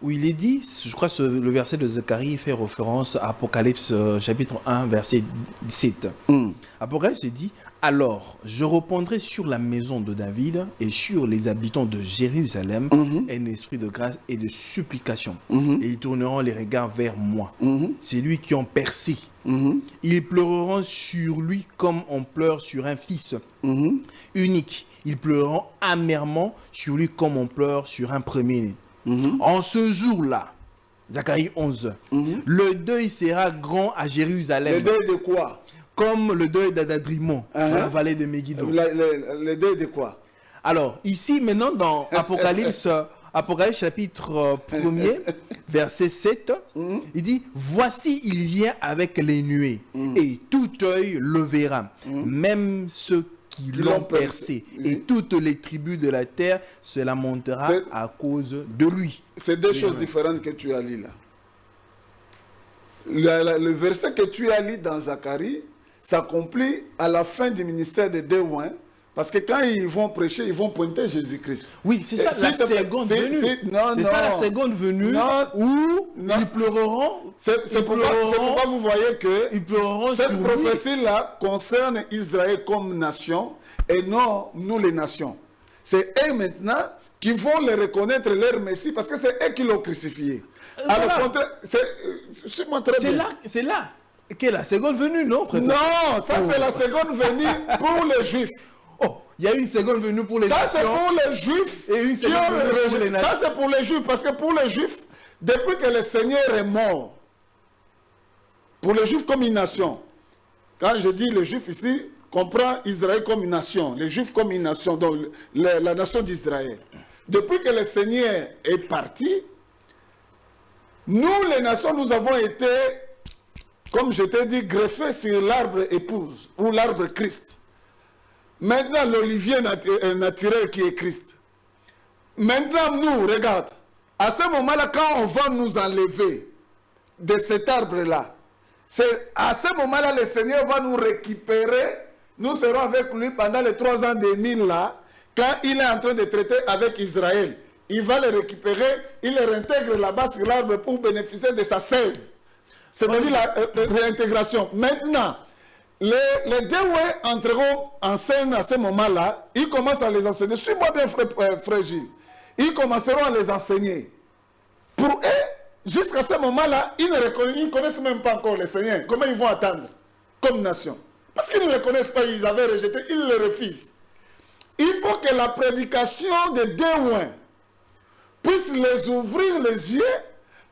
où il est dit, je crois que le verset de Zacharie fait référence à Apocalypse chapitre 1, verset 7. Apocalypse dit, alors je répandrai sur la maison de David et sur les habitants de Jérusalem un esprit de grâce et de supplication. Et ils tourneront les regards vers moi. C'est lui qui ont percé. Ils pleureront sur lui comme on pleure sur un fils unique. Ils pleureront amèrement sur lui comme on pleure sur un premier-né. En ce jour-là, Zacharie 11, le deuil sera grand à Jérusalem. Le deuil de quoi? Comme le deuil d'Adadrimon, dans la vallée de Megiddo. Le deuil de quoi? Alors, ici, maintenant, dans Apocalypse chapitre 1er, verset 7, il dit, voici, il vient avec les nuées, et tout œil le verra, même ceux qui l'ont percé, et toutes les tribus de la terre se lamentera à cause de lui. C'est deux choses différentes que tu as lues là. Le verset que tu as lu dans Zacharie s'accomplit à la fin du ministère de Dewan, parce que quand ils vont prêcher, ils vont pointer Jésus-Christ. Oui, c'est ça, la seconde venue. C'est ça la seconde venue où ils pleureront. C'est pourquoi vous voyez que ils pleureront cette prophétie-là concerne Israël comme nation et non nous les nations. C'est eux maintenant qui vont les reconnaître leur Messie parce que c'est eux qui l'ont crucifié. Alors, contraire, c'est là qu'est la seconde venue, non, frère? Non, ça c'est la seconde venue pour les Juifs. Oh, il y a une seconde venue pour les nations. Ça c'est pour les Juifs. Et une seconde venue pour les nations. Ça c'est pour les Juifs, parce que pour les Juifs, depuis que le Seigneur est mort, pour les Juifs comme une nation, quand je dis les Juifs ici, comprend Israël comme une nation, les Juifs comme une nation, donc la nation d'Israël. Depuis que le Seigneur est parti, nous les nations, nous avons été, comme je t'ai dit, greffés sur l'arbre épouse ou l'arbre Christ. Maintenant, l'olivier naturel qui est Christ. Maintenant, nous, regarde, à ce moment-là, quand on va nous enlever de cet arbre-là, c'est à ce moment-là, le Seigneur va nous récupérer. Nous serons avec lui pendant les 3 ans et demi là, quand il est en train de traiter avec Israël. Il va les récupérer, il les réintègre là-bas sur l'arbre pour bénéficier de sa sève. C'est-à-dire la réintégration. Maintenant, les Dewe entreront en scène à ce moment-là. Ils commencent à les enseigner. Suis-moi bien, frère Gilles. Ils commenceront à les enseigner. Pour eux, jusqu'à ce moment-là, ils ne connaissent même pas encore le Seigneur. Comment ils vont attendre comme nation? Parce qu'ils ne le connaissent pas, ils avaient rejeté, ils le refusent. Il faut que la prédication de Dewe puisse les ouvrir les yeux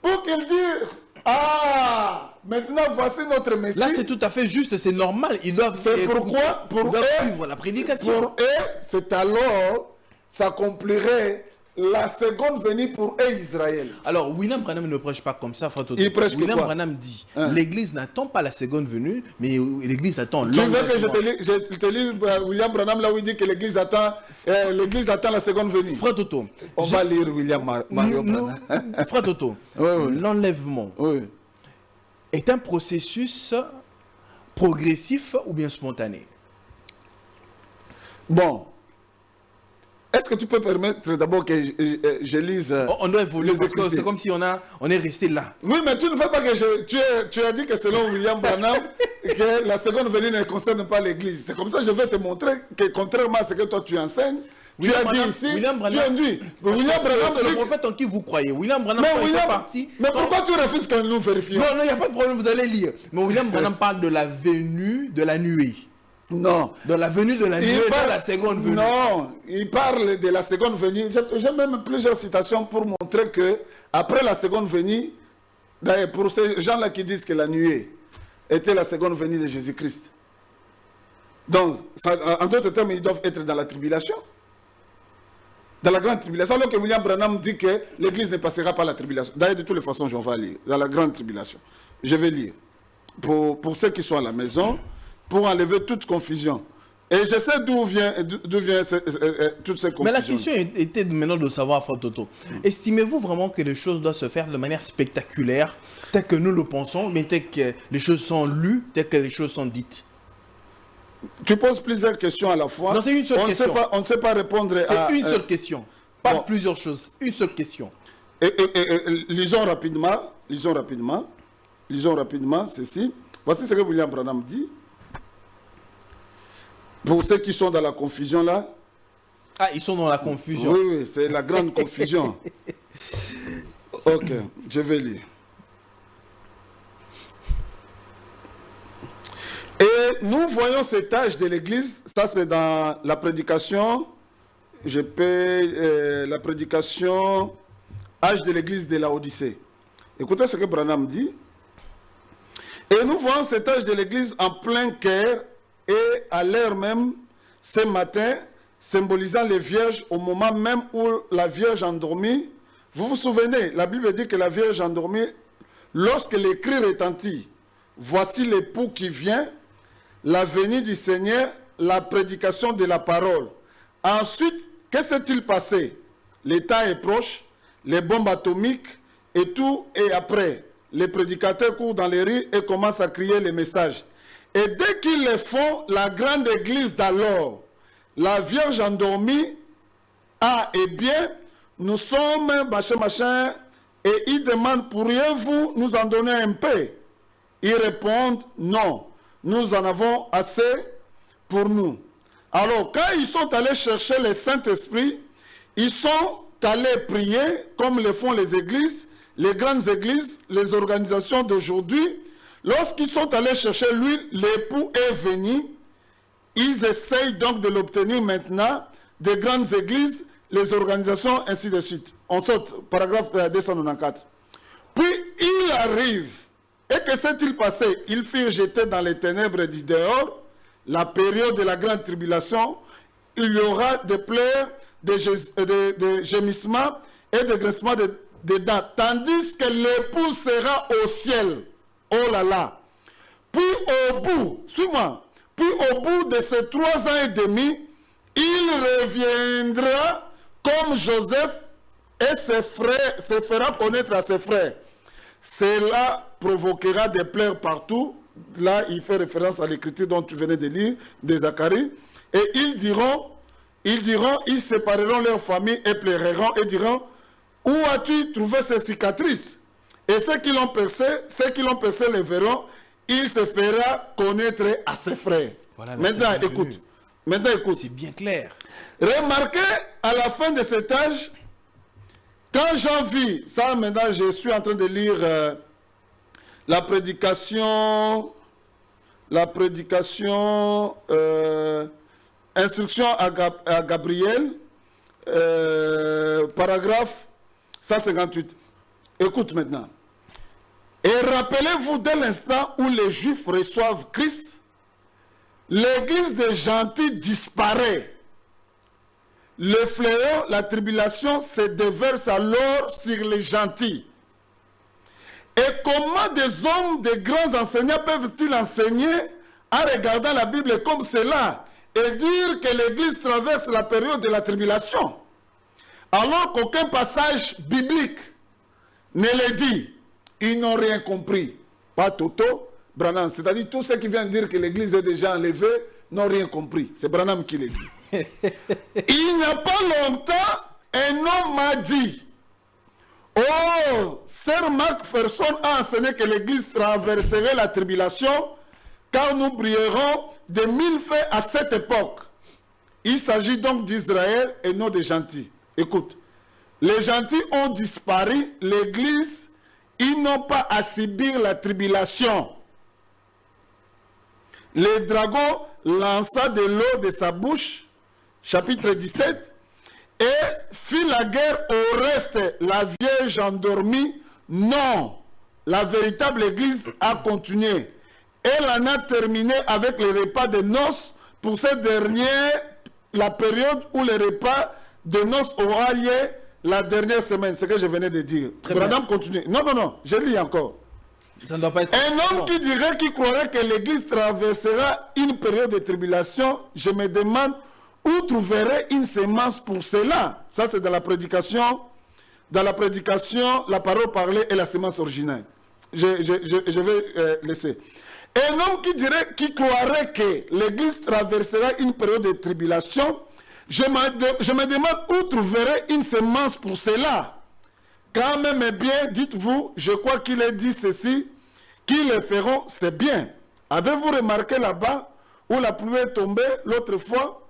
pour qu'ils disent « Ah, maintenant voici notre Messie ». Là, c'est tout à fait juste, c'est normal. Ils doivent, suivre la prédication. Pour eux, c'est alors, s'accomplirait la seconde venue pour eux, Israël. Alors, William Branham ne prêche pas comme ça, frère Toto. Il prêche William quoi? Branham dit, l'Église n'attend pas la seconde venue, mais l'Église attend l'homme. Tu veux que je te lise William Branham là où il dit que l'Église attend la seconde venue? Frère Toto. On va lire William Branham. Frère Toto, l'enlèvement est un processus progressif ou bien spontané? Bon. est-ce que tu peux permettre d'abord que je lise On doit évoluer les parce que Écritures. c'est comme si on est resté là. Oui, mais tu ne fais pas que tu as dit que selon William Branham, que la seconde venue ne concerne pas l'Église. C'est comme ça que je vais te montrer que contrairement à ce que toi tu enseignes, tu as dit ici, tu as dit. William Branham, c'est le prophète en qui vous croyez. William Branham fait partie. Mais pourquoi tu refuses que nous vérifions? Non, il n'y a pas de problème, vous allez lire. Mais William Branham parle de la venue de la nuée. Non. De la venue de la nuée, de la seconde venue. Non, il parle de la seconde venue. J'ai même plusieurs citations pour montrer que après la seconde venue, d'ailleurs pour ces gens-là qui disent que la nuée était la seconde venue de Jésus-Christ. Donc, en d'autres termes, ils doivent être dans la tribulation. Dans la grande tribulation, alors que William Branham dit que l'Église ne passera pas la tribulation. D'ailleurs, de toutes les façons, j'en vais lire. Dans la grande tribulation. Je vais lire. Pour ceux qui sont à la maison, pour enlever toute confusion. Et je sais d'où vient toutes ces confusions. Mais la question était maintenant de savoir, Frère Toto, estimez-vous vraiment que les choses doivent se faire de manière spectaculaire, telles que nous le pensons, mais telles que les choses sont lues, telles que les choses sont dites? Tu poses plusieurs questions à la fois. Non, c'est une seule question. On ne sait pas répondre à... C'est une seule question. Pas plusieurs choses. Une seule question. Lisons rapidement ceci. Voici ce que William Branham dit. Pour ceux qui sont dans la confusion là. Ah, ils sont dans la confusion. Oui, c'est la grande confusion. Ok, je vais lire. Et nous voyons cet âge de l'Église, ça c'est dans la prédication, la prédication, âge de l'Église de la Odyssée. Écoutez ce que Branham dit. Et nous voyons cet âge de l'Église en plein cœur et à l'heure même, ce matin, symbolisant les vierges au moment même où la Vierge endormie. Vous vous souvenez, la Bible dit que la Vierge endormie, lorsque les cris retentissent, voici l'époux qui vient, la venue du Seigneur, la prédication de la parole. Ensuite, que s'est-il passé? Le temps est proche, les bombes atomiques et tout, et après, les prédicateurs courent dans les rues et commencent à crier les messages. Et dès qu'ils le font, la grande église d'alors, la Vierge endormie, eh bien, nous sommes, machin, et ils demandent, pourriez-vous nous en donner un peu? Ils répondent, non. Nous en avons assez pour nous. Alors, quand ils sont allés chercher le Saint-Esprit, ils sont allés prier, comme le font les églises, les grandes églises, les organisations d'aujourd'hui. Lorsqu'ils sont allés chercher lui, l'époux est venu. Ils essayent donc de l'obtenir maintenant des grandes églises, les organisations, ainsi de suite. On saute, paragraphe 294. Puis, il arrive. Et que s'est-il passé? Ils furent jetés dans les ténèbres du dehors, la période de la grande tribulation. Il y aura des pleurs, des gémissements et des grincements de dents, tandis que l'époux sera au ciel. Oh là là. Puis au bout, suis-moi, puis au bout de ces 3 ans et demi, il reviendra comme Joseph et se fera connaître à ses frères. Cela provoquera des pleurs partout. Là, il fait référence à l'écriture dont tu venais de lire, de Zacharie. Et ils sépareront leurs familles et pleureront et diront, où as-tu trouvé ces cicatrices? Et ceux qui l'ont percé le verront, il se fera connaître à ses frères. Voilà, Maintenant, écoute. C'est bien clair. Remarquez, à la fin de cet âge, quand j'en vis, ça maintenant je suis en train de lire la prédication, instruction à Gabriel, paragraphe 158. Écoute maintenant. Et rappelez-vous dès l'instant où les Juifs reçoivent Christ, l'église des gentils disparaît. Le fléau, la tribulation se déverse alors sur les gentils. Et comment des hommes, des grands enseignants peuvent-ils enseigner en regardant la Bible comme cela et dire que l'église traverse la période de la tribulation alors qu'aucun passage biblique ne le dit? Ils n'ont rien compris. Pas Toto, Branham. C'est-à-dire tous ceux qui viennent dire que l'église est déjà enlevée n'ont rien compris. C'est Branham qui le dit. Il n'y a pas longtemps, un homme m'a dit, oh, Sir Mark Ferson a enseigné que l'Église traverserait la tribulation, car nous brillerons de 1000 faits à cette époque. Il s'agit donc d'Israël et non des gentils. Écoute, les gentils ont disparu, l'Église, ils n'ont pas à subir la tribulation. Le dragon lança de l'eau de sa bouche, chapitre 17, et fit la guerre au reste, la Vierge endormie. Non, la véritable Église a continué. Elle en a terminé avec le repas de noces. Pour cette dernière, la période où le repas de noces aura lieu la dernière semaine, ce que je venais de dire. Branham continue. Non, je lis encore. Ça ne doit pas être... Un homme qui dirait qu'il croirait que l'Église traversera une période de tribulation, je me demande où trouverait une semence pour cela. Ça, c'est dans la prédication. Dans la prédication, la parole parlée est la semence originelle. Je vais laisser. Un homme qui croirait que l'Église traversera une période de tribulation, je me demande où trouverait une semence pour cela. Quand même bien, dites-vous, je crois qu'il a dit ceci, qu'ils le feront, c'est bien. Avez-vous remarqué là-bas où la pluie est tombée l'autre fois,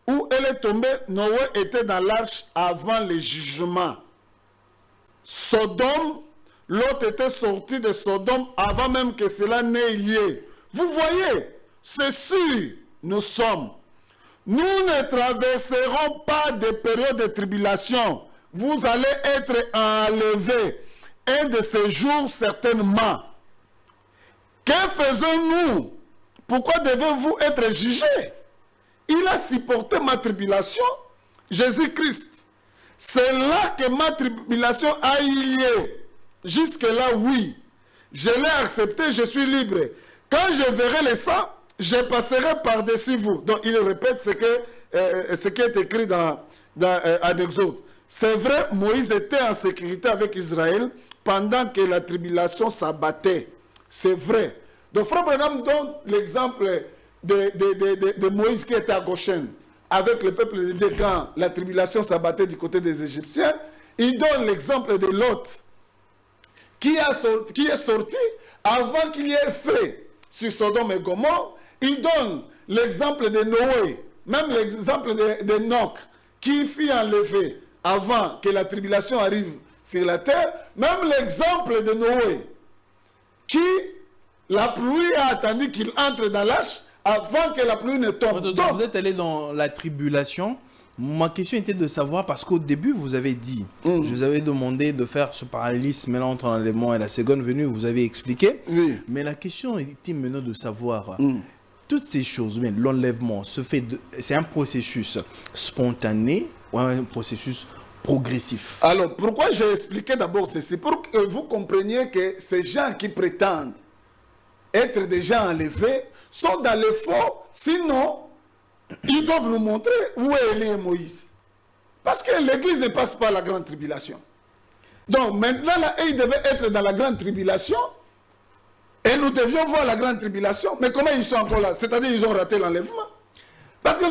où elle est tombée, Noé était dans l'arche avant le jugement. Sodome, l'autre était sorti de Sodome avant même que cela n'ait lieu. Vous voyez, c'est sûr, nous sommes. Nous ne traverserons pas de période de tribulation. Vous allez être enlevés un de ces jours certainement. Que faisons-nous? Pourquoi devez-vous être jugés? Il a supporté ma tribulation, Jésus-Christ. C'est là que ma tribulation a eu lieu. Jusque-là, oui. Je l'ai accepté, je suis libre. Quand je verrai le sang, je passerai par-dessus vous. Donc, il répète ce qui est écrit dans Exode. C'est vrai, Moïse était en sécurité avec Israël pendant que la tribulation s'abattait. C'est vrai. Donc, Frère Branham donne l'exemple de Moïse qui était à Goshen avec le peuple de Dieu quand la tribulation s'abattait du côté des Égyptiens. Il donne l'exemple de Lot qui est sorti avant qu'il y ait fait sur Sodome et Gomorrhe. Il donne l'exemple de Noé, même l'exemple de Enoch qui fut enlevé avant que la tribulation arrive sur la terre. Même l'exemple de Noé qui, la pluie a attendu qu'il entre dans l'arche avant que la pluie ne tombe. Donc, vous êtes allé dans la tribulation. Ma question était de savoir, parce qu'au début, vous avez dit, je vous avais demandé de faire ce parallélisme entre l'enlèvement et la seconde venue, vous avez expliqué. Oui. Mais la question était maintenant de savoir, toutes ces choses, l'enlèvement, c'est un processus spontané ou un processus progressif? Alors, pourquoi j'ai expliqué d'abord ceci? Pour que vous compreniez que ces gens qui prétendent être des gens enlevés sont dans le faux, sinon, ils doivent nous montrer où est Élie et Moïse. Parce que l'Église ne passe pas la grande tribulation. Donc maintenant, là, ils devaient être dans la grande tribulation. Et nous devions voir la grande tribulation. Mais comment ils sont encore là? C'est-à-dire qu'ils ont raté l'enlèvement. Parce que...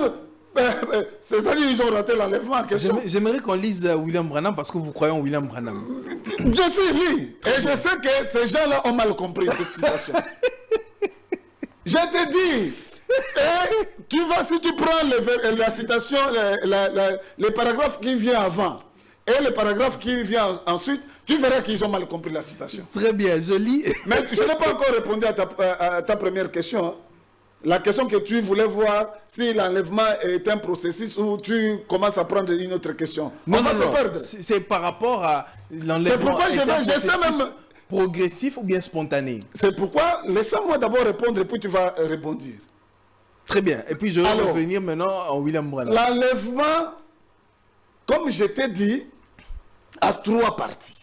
c'est-à-dire qu'ils ont raté l'enlèvement en question. J'aimerais qu'on lise William Branham parce que vous croyez en William Branham. Je suis lui. Et je sais que ces gens-là ont mal compris cette situation. Je te dis... Et tu vas, si tu prends la citation, le paragraphe qui vient avant et le paragraphe qui vient ensuite, tu verras qu'ils ont mal compris la citation. Très bien, je lis. Mais je n'ai pas encore répondu à ta première question. Hein. La question que tu voulais voir, si l'enlèvement est un processus ou tu commences à prendre une autre question. On va se perdre. C'est par rapport à l'enlèvement. C'est pourquoi je sais même... progressif ou bien spontané? C'est pourquoi, laissez-moi d'abord répondre et puis tu vas rebondir. Très bien. Et puis je vais revenir maintenant à William Branham. L'enlèvement, comme je t'ai dit, a 3 parties.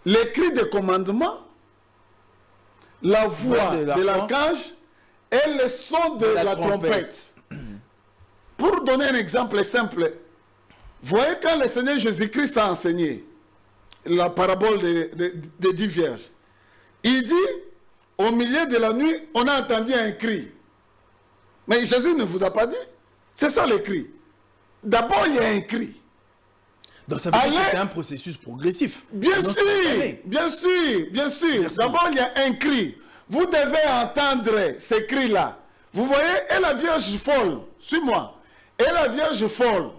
Les cris de commandement, la voix de l'archange et le son de la trompette. Pour donner un exemple simple, voyez quand le Seigneur Jésus-Christ a enseigné la parabole des 10 vierges, il dit, au milieu de la nuit, on a entendu un cri. Mais Jésus ne vous a pas dit. C'est ça le cri. D'abord, il y a un cri. Donc ça veut dire que c'est un processus progressif. Bien sûr, bien sûr, bien sûr. D'abord, il y a un cri. Vous devez entendre ce cri-là. Vous voyez, et la Vierge folle, suis-moi, et la Vierge folle,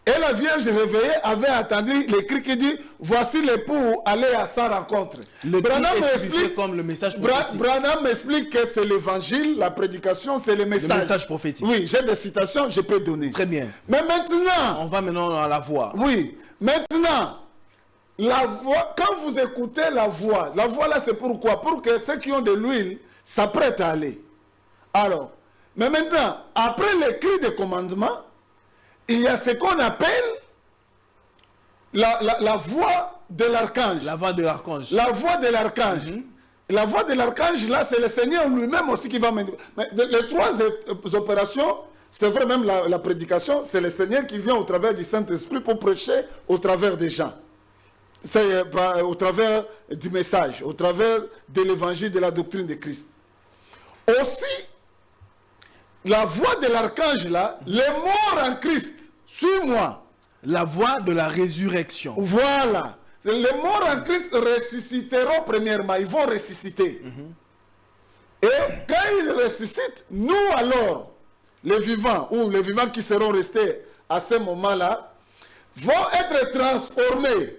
et la Vierge réveillée avait entendu le cri qui dit, voici l'époux, allez à sa rencontre. Le Branham explique comme le message prophétique. Branham explique que c'est l'évangile, la prédication, c'est le message. Le message prophétique. Oui, j'ai des citations, je peux donner. Très bien. Mais maintenant... On va maintenant à la voix. Oui, maintenant, la voix, quand vous écoutez la voix là c'est pourquoi? Pour que ceux qui ont de l'huile s'apprêtent à aller. Alors, mais maintenant, après le cri de commandement, il y a ce qu'on appelle la voix de l'archange. La voix de l'archange. La voix de l'archange. La voix de l'archange, là, c'est le Seigneur lui-même aussi qui va mener. Mais les trois opérations, c'est vrai, même la prédication, c'est le Seigneur qui vient au travers du Saint-Esprit pour prêcher au travers des gens. C'est au travers du message, au travers de l'évangile, de la doctrine de Christ. Aussi, la voix de l'archange là, les morts en Christ, suis-moi. La voix de la résurrection. Voilà. Les morts en Christ ressusciteront premièrement, ils vont ressusciter. Et quand ils ressuscitent, nous alors, les vivants, ou les vivants qui seront restés à ce moment-là, vont être transformés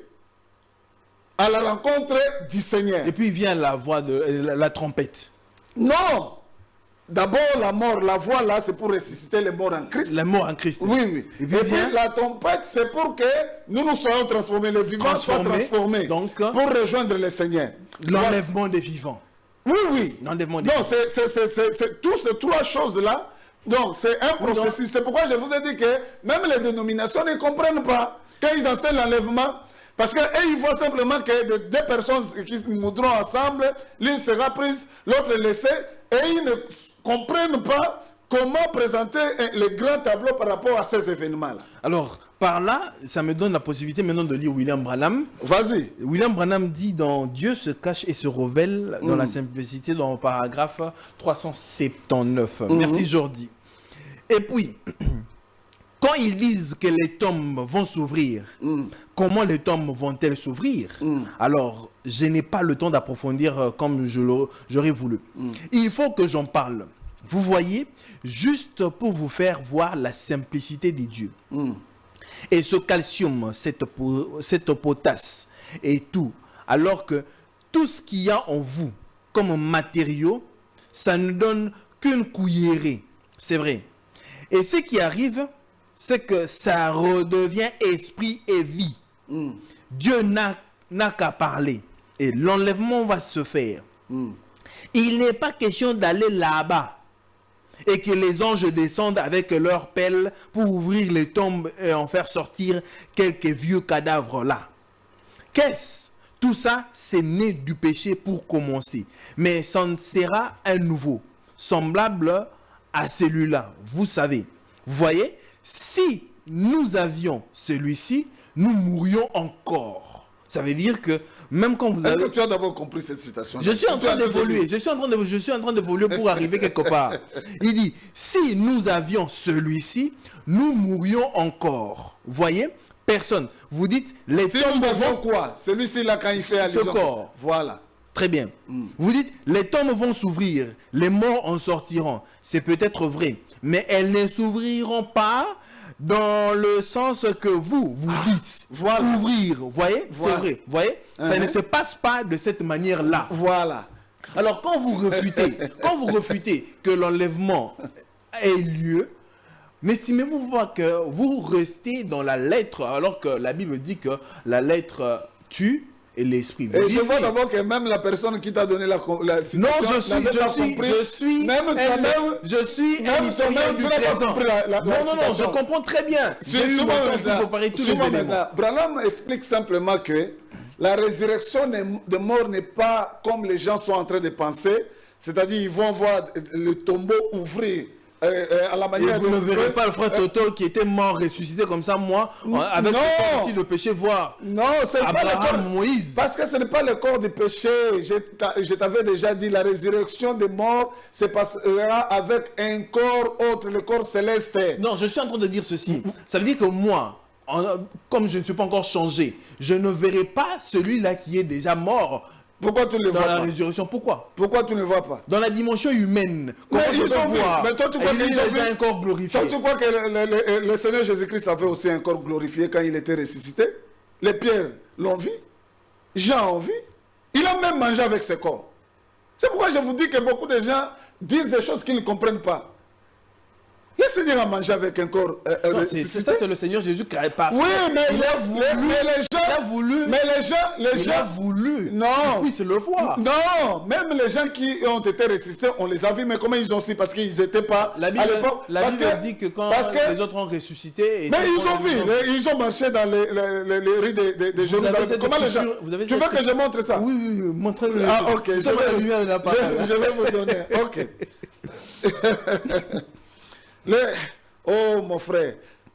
à la rencontre du Seigneur. Et puis vient la voix de la trompette. Non. D'abord, la mort, la voix là, c'est pour ressusciter les morts en Christ. Les morts en Christ. Oui, oui. Et puis la trompette, c'est pour que nous soyons transformés, les vivants soient transformés. Donc, pour rejoindre le Seigneur. L'enlèvement des vivants. Oui, oui. L'enlèvement des vivants. C'est toutes ces trois choses-là. Donc, c'est un processus. C'est pourquoi je vous ai dit que même les dénominations ne comprennent pas quand ils enseignent l'enlèvement. Parce qu'ils voient simplement que deux personnes qui moudront ensemble, l'une sera prise, l'autre laissée, et ils ne comprennent pas comment présenter le grand tableau par rapport à ces événements-là. Alors, par là, ça me donne la possibilité maintenant de lire William Branham. Vas-y. William Branham dit dans Dieu se cache et se révèle dans la simplicité, dans le paragraphe 379. Merci Jordi. Et puis... Quand ils disent que les tombes vont s'ouvrir, comment les tombes vont-elles s'ouvrir? Alors, je n'ai pas le temps d'approfondir comme j'aurais voulu. Il faut que j'en parle. Vous voyez, juste pour vous faire voir la simplicité des dieux. Et ce calcium, cette potasse et tout, alors que tout ce qu'il y a en vous comme matériau, ça ne donne qu'une cuillerée. C'est vrai. Et ce qui arrive... c'est que ça redevient esprit et vie. Dieu n'a qu'à parler. Et l'enlèvement va se faire. Il n'est pas question d'aller là-bas. Et que les anges descendent avec leurs pelles pour ouvrir les tombes et en faire sortir quelques vieux cadavres là. Qu'est-ce? Tout ça, c'est né du péché pour commencer. Mais ça ne sera un nouveau, semblable à celui-là. Vous savez. Vous voyez? Si nous avions celui-ci, nous mourrions encore. Ça veut dire que même quand vous avez... Est-ce que tu as d'abord compris cette citation? Je suis en train d'évoluer. Je suis en train d'évoluer pour arriver quelque part. Il dit, si nous avions celui-ci, nous mourrions encore. Vous voyez? Personne. Vous dites, les si tombes nous avions quoi? Celui-ci là quand il fait allusion. Ce corps. Voilà. Très bien. Vous dites, les tombes vont s'ouvrir, les morts en sortiront. C'est peut-être vrai. Mais elles ne s'ouvriront pas dans le sens que vous dites. Voilà. Ouvrir, vous voyez? Voilà. C'est vrai. Vous voyez? Ça ne se passe pas de cette manière-là. Voilà. Alors, quand vous refutez que l'enlèvement ait lieu, n'estimez-vous pas que vous restez dans la lettre, alors que la Bible dit que la lettre tue et l'esprit. Et je vois d'abord que même la personne qui t'a donné la citation, non, je suis un historien du présent. Non, je comprends très bien. J'ai eu le temps pour préparer tous les éléments. Branham explique simplement que la résurrection des morts n'est pas comme les gens sont en train de penser, c'est-à-dire ils vont voir le tombeau ouvrir à la Et manière vous de ne verrez pas le frère Toto qui était mort, ressuscité comme ça, moi, avec non. ce corps ici de péché, voir Non, c'est pas le Abraham, corps. Moïse. Parce que ce n'est pas le corps du péché. Je t'avais déjà dit, la résurrection des morts se passera avec un corps autre, le corps céleste. Non, je suis en train de dire ceci. Ça veut dire que moi, comme je ne suis pas encore changé, je ne verrai pas celui-là qui est déjà mort Pourquoi tu ne le dans vois la pas? résurrection. Pourquoi? Pourquoi tu ne le vois pas? Dans la dimension humaine, comment Mais je ils peux ont vu. voir? Mais toi, tu crois Il qu'ils a ont déjà vu. un corps glorifié. Toi, tu crois que le Seigneur Jésus-Christ avait aussi un corps glorifié quand il était ressuscité? Les pierres l'ont vu. Jean a vu. Il a même mangé avec ses corps. C'est pourquoi je vous dis que beaucoup de gens disent des choses qu'ils ne comprennent pas. Le Seigneur a mangé avec un corps Non, c'est ça, c'est le Seigneur Jésus qui a passé. Oui, mais il a voulu. mais les gens, Il a voulu. mais les Il gens, a voulu. non, qu'ils puissent le voir. non, même les gens qui ont été ressuscités, on les a vus, mais comment ils ont su? Parce qu'ils n'étaient pas La à Bible, l'époque. la Bible dit que quand les autres ont ressuscité... Et Mais ils ont vu, ils ont marché dans les rues de Jérusalem. Comment les gens... Tu veux que je montre ça? Oui, oui, oui, montrez-le. Ah, ok. Je vais vous donner. Ok. Oh, mon frère.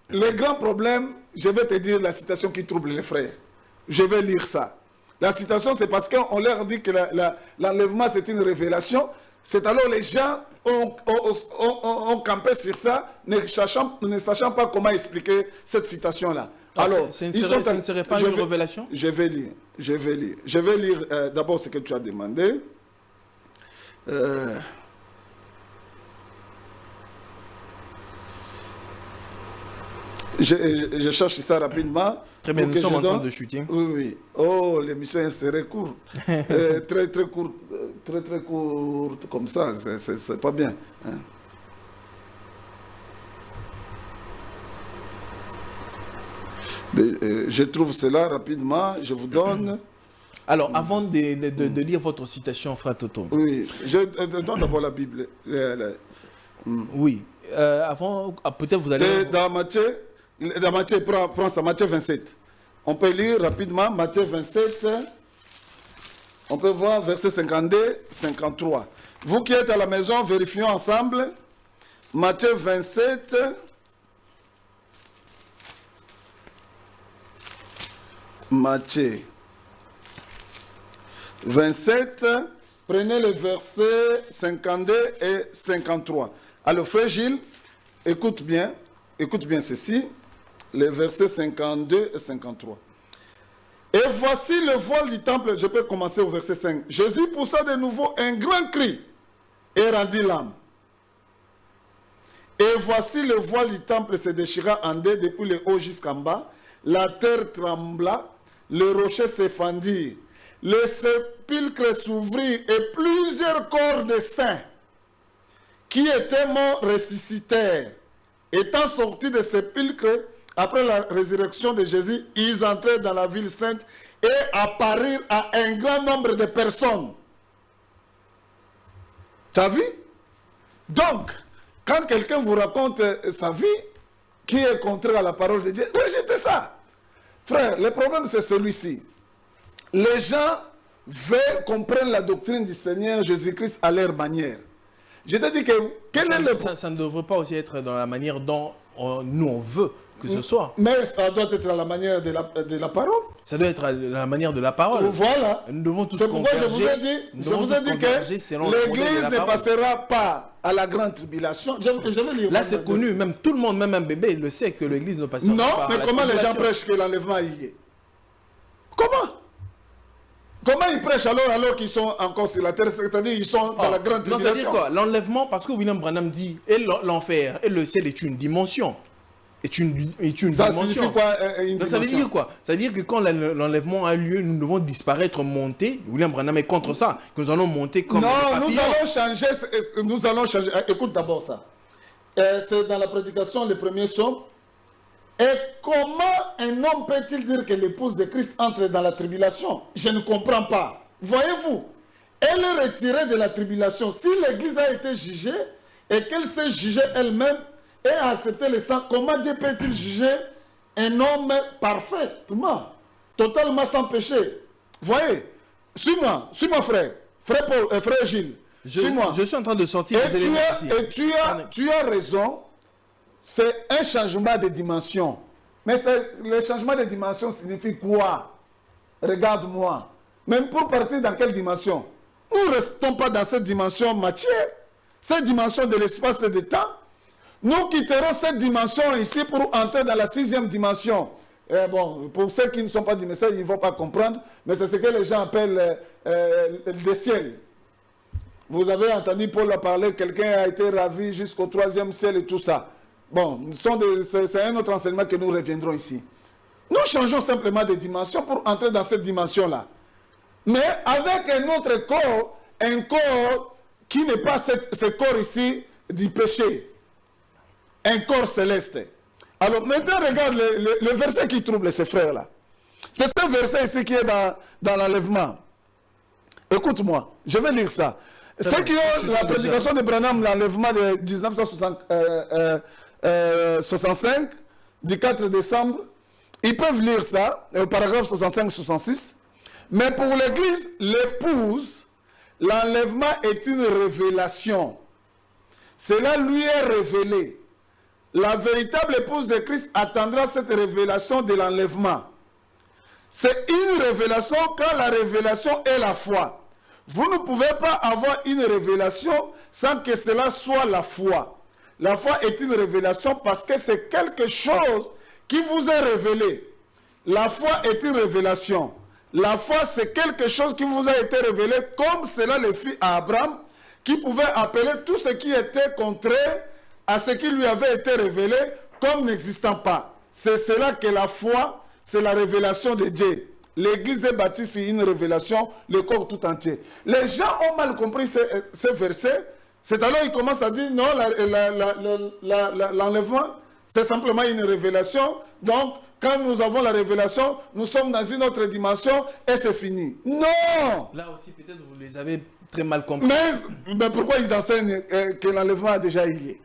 Le grand problème, je vais te dire la citation qui trouble les frères. Je vais lire ça. La citation, c'est parce qu'on leur dit que l'enlèvement, c'est une révélation. C'est alors les gens ont campé sur ça, ne sachant pas comment expliquer cette citation-là. Alors, ce ne serait pas une révélation? Je vais lire. Je vais lire d'abord ce que tu as demandé. Je cherche ça rapidement. Très bien, nous sommes en train de chuter. Oui, oui. Oh, l'émission serait courte. Très, très courte. Très, très courte comme ça. C'est pas bien. Hein. Je trouve cela rapidement. Je vous donne. Alors, avant de lire votre citation, frère Toto. Oui, je donne d'abord la Bible. Oui. Avant, peut-être vous allez... C'est dans Matthieu. Dans Matthieu, prends ça, Matthieu 27. On peut lire rapidement Matthieu 27. On peut voir verset 52, 53. Vous qui êtes à la maison, vérifions ensemble. Matthieu 27. Matthieu 27. Prenez le verset 52 et 53. Alors, frère Gilles, écoute bien ceci. Les versets 52 et 53. Et voici le voile du temple. Je peux commencer au verset 5. Jésus poussa de nouveau un grand cri et rendit l'âme. Et voici le voile du temple se déchira en deux depuis le haut jusqu'en bas. La terre trembla, le rocher s'effendit, le sépulcre s'ouvrit et plusieurs corps de saints qui étaient morts ressuscitèrent. Étant sortis des sépulcres, après la résurrection de Jésus, ils entrèrent dans la ville sainte et apparurent à un grand nombre de personnes. Tu as vu? Donc, quand quelqu'un vous raconte sa vie, qui est contraire à la parole de Dieu, rejetez ça. Frère, le problème c'est celui-ci. Les gens veulent comprendre la doctrine du Seigneur Jésus-Christ à leur manière. Je te dis que ça ne devrait pas aussi être dans la manière dont nous on veut que ce soit. Mais ça doit être à la manière de la parole. Ça doit être à la manière de la parole. Voilà. Nous devons tous converger. C'est pourquoi je vous ai dit que l'Église ne passera pas à la grande tribulation. Je vais lire. Là, c'est connu. Même tout le monde, même un bébé, le sait que l'Église ne passera pas à la tribulation. Non, mais comment les gens prêchent que l'enlèvement y est? Comment ils prêchent alors qu'ils sont encore sur la terre? C'est-à-dire qu'ils sont dans la grande tribulation. Non, c'est-à-dire quoi? L'enlèvement, parce que William Branham dit, et l'enfer, et le ciel est une dimension. Ça signifie quoi, une dimension? Ça veut dire quoi? Ça veut dire que quand l'enlèvement a lieu, nous devons disparaître, monter. William Branham est contre ça, que nous allons monter comme des papillons. Nous allons changer. Écoute d'abord ça. C'est dans la prédication, le premier psaume. Et comment un homme peut-il dire que l'épouse de Christ entre dans la tribulation? Je ne comprends pas. Voyez-vous, elle est retirée de la tribulation. Si l'Église a été jugée et qu'elle s'est jugée elle-même et a accepté le sang, comment Dieu peut-il juger un homme parfait, totalement sans péché? Voyez, suis-moi frère Paul, frère Gilles. Suis-moi. Je suis en train de sortir Et les éléments ici. tu as raison. C'est un changement de dimension. Mais le changement de dimension signifie quoi? Regarde-moi. Même pour partir dans quelle dimension? Nous ne restons pas dans cette dimension matière, cette dimension de l'espace et du temps. Nous quitterons cette dimension ici pour entrer dans la 6e dimension. Bon, pour ceux qui ne sont pas du message, ils ne vont pas comprendre, mais c'est ce que les gens appellent le ciel. Vous avez entendu Paul parler, quelqu'un a été ravi jusqu'au 3e ciel et tout ça. Bon, c'est un autre enseignement que nous reviendrons ici. Nous changeons simplement de dimension pour entrer dans cette dimension-là. Mais avec un autre corps, un corps qui n'est pas ce corps ici du péché. Un corps céleste. Alors maintenant, regarde le verset qui trouble ces frères-là. C'est ce verset ici qui est dans l'enlèvement. Écoute-moi, je vais lire ça. Ceux qui ont la prédication de Branham, l'enlèvement de 1965, du 4 décembre, ils peuvent lire ça, au paragraphe 65-66. Mais pour l'Église, l'épouse, l'enlèvement est une révélation. Cela lui est révélé. La véritable épouse de Christ attendra cette révélation de l'enlèvement. C'est une révélation quand la révélation est la foi. Vous ne pouvez pas avoir une révélation sans que cela soit la foi. La foi est une révélation parce que c'est quelque chose qui vous est révélé. La foi est une révélation. La foi, c'est quelque chose qui vous a été révélé, comme cela le fit à Abraham, qui pouvait appeler tout ce qui était contraire à ce qui lui avait été révélé comme n'existant pas. C'est cela que la foi, c'est la révélation de Dieu. L'Église est bâtie sur une révélation, le corps tout entier. Les gens ont mal compris ce verset. C'est alors ils commencent à dire non, l'enlèvement, c'est simplement une révélation. Donc, quand nous avons la révélation, nous sommes dans une autre dimension et c'est fini. Non! Là aussi, peut-être vous les avez très mal compris. Mais pourquoi ils enseignent que l'enlèvement a déjà eu lieu?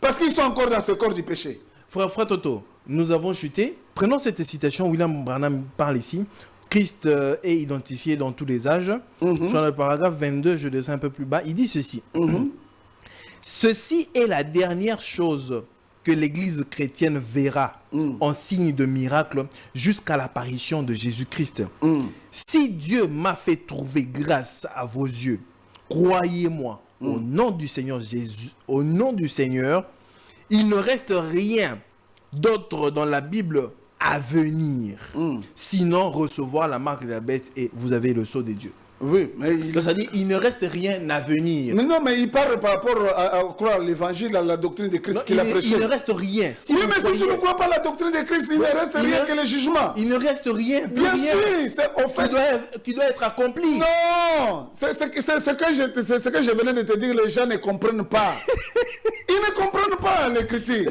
Parce qu'ils sont encore dans ce corps du péché. Frère Toto, nous avons chuté. Prenons cette citation, William Branham parle ici. Christ est identifié dans tous les âges. Dans le paragraphe 22, je descends un peu plus bas, il dit ceci. Ceci est la dernière chose que l'Église chrétienne verra en signe de miracle jusqu'à l'apparition de Jésus-Christ. Si Dieu m'a fait trouver grâce à vos yeux, croyez-moi, au nom du Seigneur Jésus, au nom du Seigneur, il ne reste rien d'autre dans la Bible à venir, sinon recevoir la marque de la bête et vous avez le sceau des dieux. Oui, mais ça dit il ne reste rien à venir. Mais non, mais il parle par rapport à croire l'évangile, à la doctrine de Christ qu'il a prêché. Il ne reste rien. Si oui, mais si tu ne crois pas la doctrine de Christ, il ne reste rien que le jugement. Il ne reste rien. Bien sûr, c'est au fait qui doit être accompli. Non, c'est ce que je venais de te dire. Les gens ne comprennent pas. Ils ne comprennent pas l'écriture.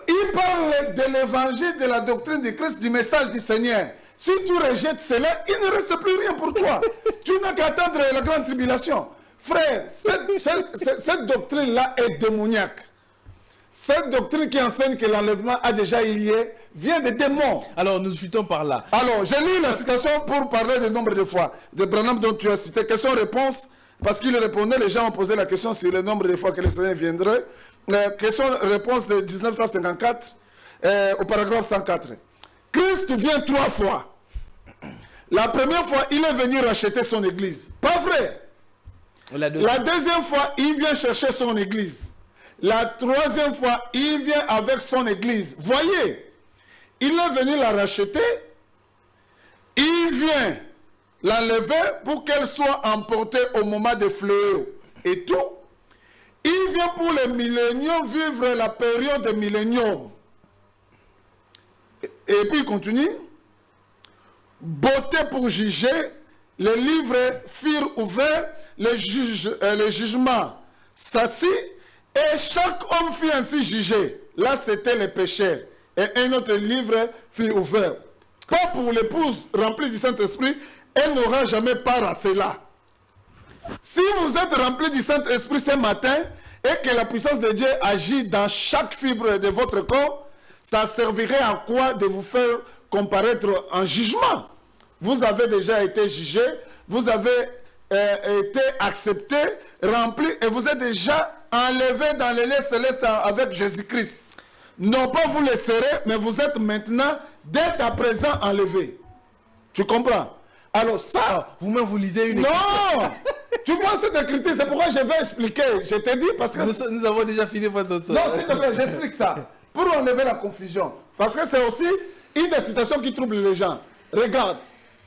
Ils parlent de l'évangile, de la doctrine de Christ, du message du Seigneur. Si tu rejettes cela, il ne reste plus rien pour toi. Tu n'as qu'à attendre la grande tribulation. Frère, cette doctrine-là est démoniaque. Cette doctrine qui enseigne que l'enlèvement a déjà eu lieu vient des démons. Alors, nous chutons par là. Alors, je lis la citation pour parler du nombre de fois de Branham dont tu as cité. Question-réponse, parce qu'il répondait, les gens ont posé la question sur le nombre de fois que le Seigneur viendrait. Question-réponse de 1954 au paragraphe 104. Christ vient 3 fois. La première fois, il est venu racheter son église. Pas vrai? La deuxième fois, il vient chercher son église. La troisième fois, il vient avec son église. Voyez, il est venu la racheter. Il vient l'enlever pour qu'elle soit emportée au moment des fléaux. Et tout. Il vient pour le millénium vivre la période de millénium. Et puis il continue. Beauté pour juger, les livres furent ouverts, le jugement s'assit, et chaque homme fut ainsi jugé. Là, c'était les pécheurs. Et un autre livre fut ouvert. Pas pour l'épouse remplie du Saint-Esprit, elle n'aura jamais part à cela. Si vous êtes rempli du Saint-Esprit ce matin, et que la puissance de Dieu agit dans chaque fibre de votre corps, ça servirait à quoi de vous faire comparaître en jugement? Vous avez déjà été jugé, vous avez été accepté, remplis et vous êtes déjà enlevés dans les lieux célestes avec Jésus-Christ. Non pas vous les serez, mais vous êtes maintenant, dès à présent, enlevés. Tu comprends? Alors ça... Vous-même, vous lisez une Non. écriture. Tu vois cette écriture, c'est pourquoi je vais expliquer. Je te dis parce que... Nous avons déjà fini votre auteur. Non, s'il te plaît, j'explique ça. Pour enlever la confusion. Parce que c'est aussi une des situations qui trouble les gens. Regarde.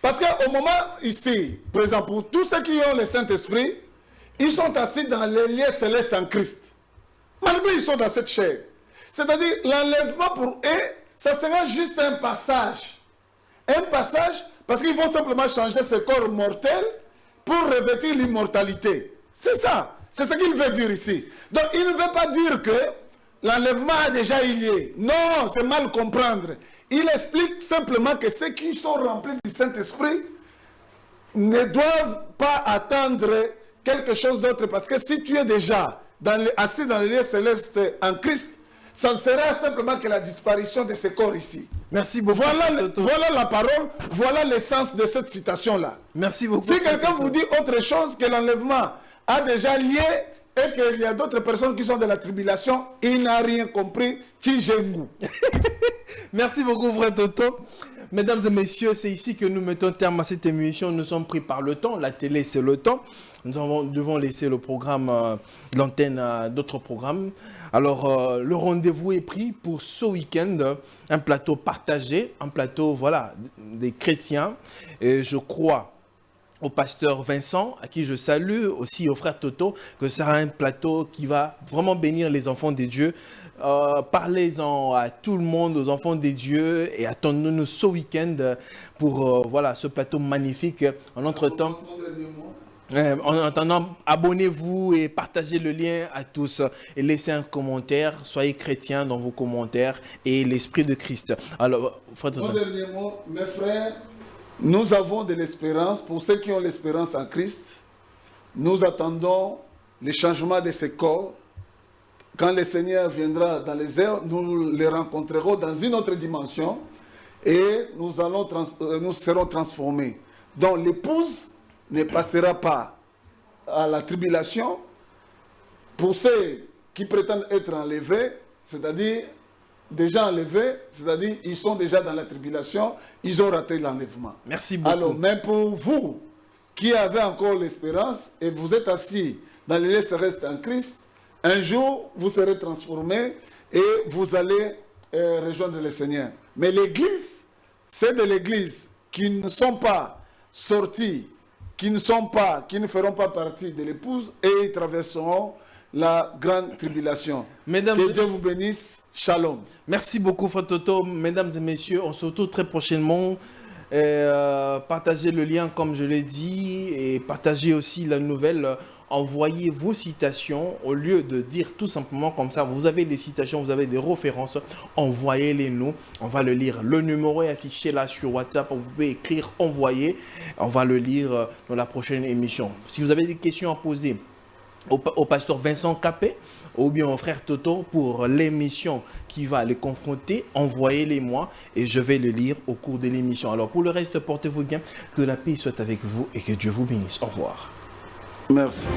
Parce qu'au moment ici, par exemple, pour tous ceux qui ont le Saint-Esprit, ils sont assis dans les lieux célestes en Christ. Malgré ils sont dans cette chair. C'est-à-dire, l'enlèvement pour eux, ça sera juste un passage. Un passage, parce qu'ils vont simplement changer ce corps mortel pour revêtir l'immortalité. C'est ça. C'est ce qu'il veut dire ici. Donc, il ne veut pas dire que l'enlèvement a déjà eu lieu. Non, c'est mal comprendre. Il explique simplement que ceux qui sont remplis du Saint-Esprit ne doivent pas attendre quelque chose d'autre. Parce que si tu es déjà assis dans les lieux célestes en Christ, ça sera simplement que la disparition de ce corps ici. Merci beaucoup. Voilà la parole, voilà l'essence de cette citation-là. Merci beaucoup. Si quelqu'un vous dit autre chose que l'enlèvement a déjà lié et qu'il y a d'autres personnes qui sont de la tribulation, il n'a rien compris. Tijengou. Merci beaucoup, frère Toto. Mesdames et messieurs, c'est ici que nous mettons terme à cette émission. Nous sommes pris par le temps. La télé, c'est le temps. Nous devons laisser le programme, l'antenne à d'autres programmes. Alors, le rendez-vous est pris pour ce week-end. Un plateau partagé, un plateau, voilà, des chrétiens. Et je crois au pasteur Vincent, à qui je salue, aussi au frère Toto, que ce sera un plateau qui va vraiment bénir les enfants de Dieu. Parlez-en à tout le monde, aux enfants des dieux, et attendons-nous ce week-end pour voilà, ce plateau magnifique. En entre-temps, en attendant, abonnez-vous et partagez le lien à tous et laissez un commentaire. Soyez chrétiens dans vos commentaires et l'Esprit de Christ. Alors, mon dernier mot, mes frères, nous avons de l'espérance. Pour ceux qui ont l'espérance en Christ, nous attendons le changement de ce corps. Quand le Seigneur viendra dans les airs, nous les rencontrerons dans une autre dimension et nous serons transformés. Donc l'épouse ne passera pas à la tribulation. Pour ceux qui prétendent être enlevés, c'est-à-dire déjà enlevés, c'est-à-dire ils sont déjà dans la tribulation, ils ont raté l'enlèvement. Merci beaucoup. Alors, mais pour vous qui avez encore l'espérance et vous êtes assis dans les lieux célestes en Christ, un jour, vous serez transformés et vous allez rejoindre le Seigneur. Mais l'Église, c'est de l'Église qui ne sont pas sortis, qui ne feront pas partie de l'épouse et ils traverseront la grande tribulation. Que Dieu vous bénisse. Shalom. Merci beaucoup, frère Toto. Mesdames et messieurs, on se retrouve très prochainement. Partagez le lien, comme je l'ai dit, et partagez aussi la nouvelle. Envoyez vos citations au lieu de dire tout simplement comme ça. Vous avez des citations, vous avez des références, envoyez-les nous. On va le lire. Le numéro est affiché là sur WhatsApp. Vous pouvez écrire, envoyer. On va le lire dans la prochaine émission. Si vous avez des questions à poser au pasteur Vincent Capet ou bien au frère Toto pour l'émission qui va les confronter, envoyez-les moi et je vais le lire au cours de l'émission. Alors pour le reste, portez-vous bien, que la paix soit avec vous et que Dieu vous bénisse. Au revoir. Merci.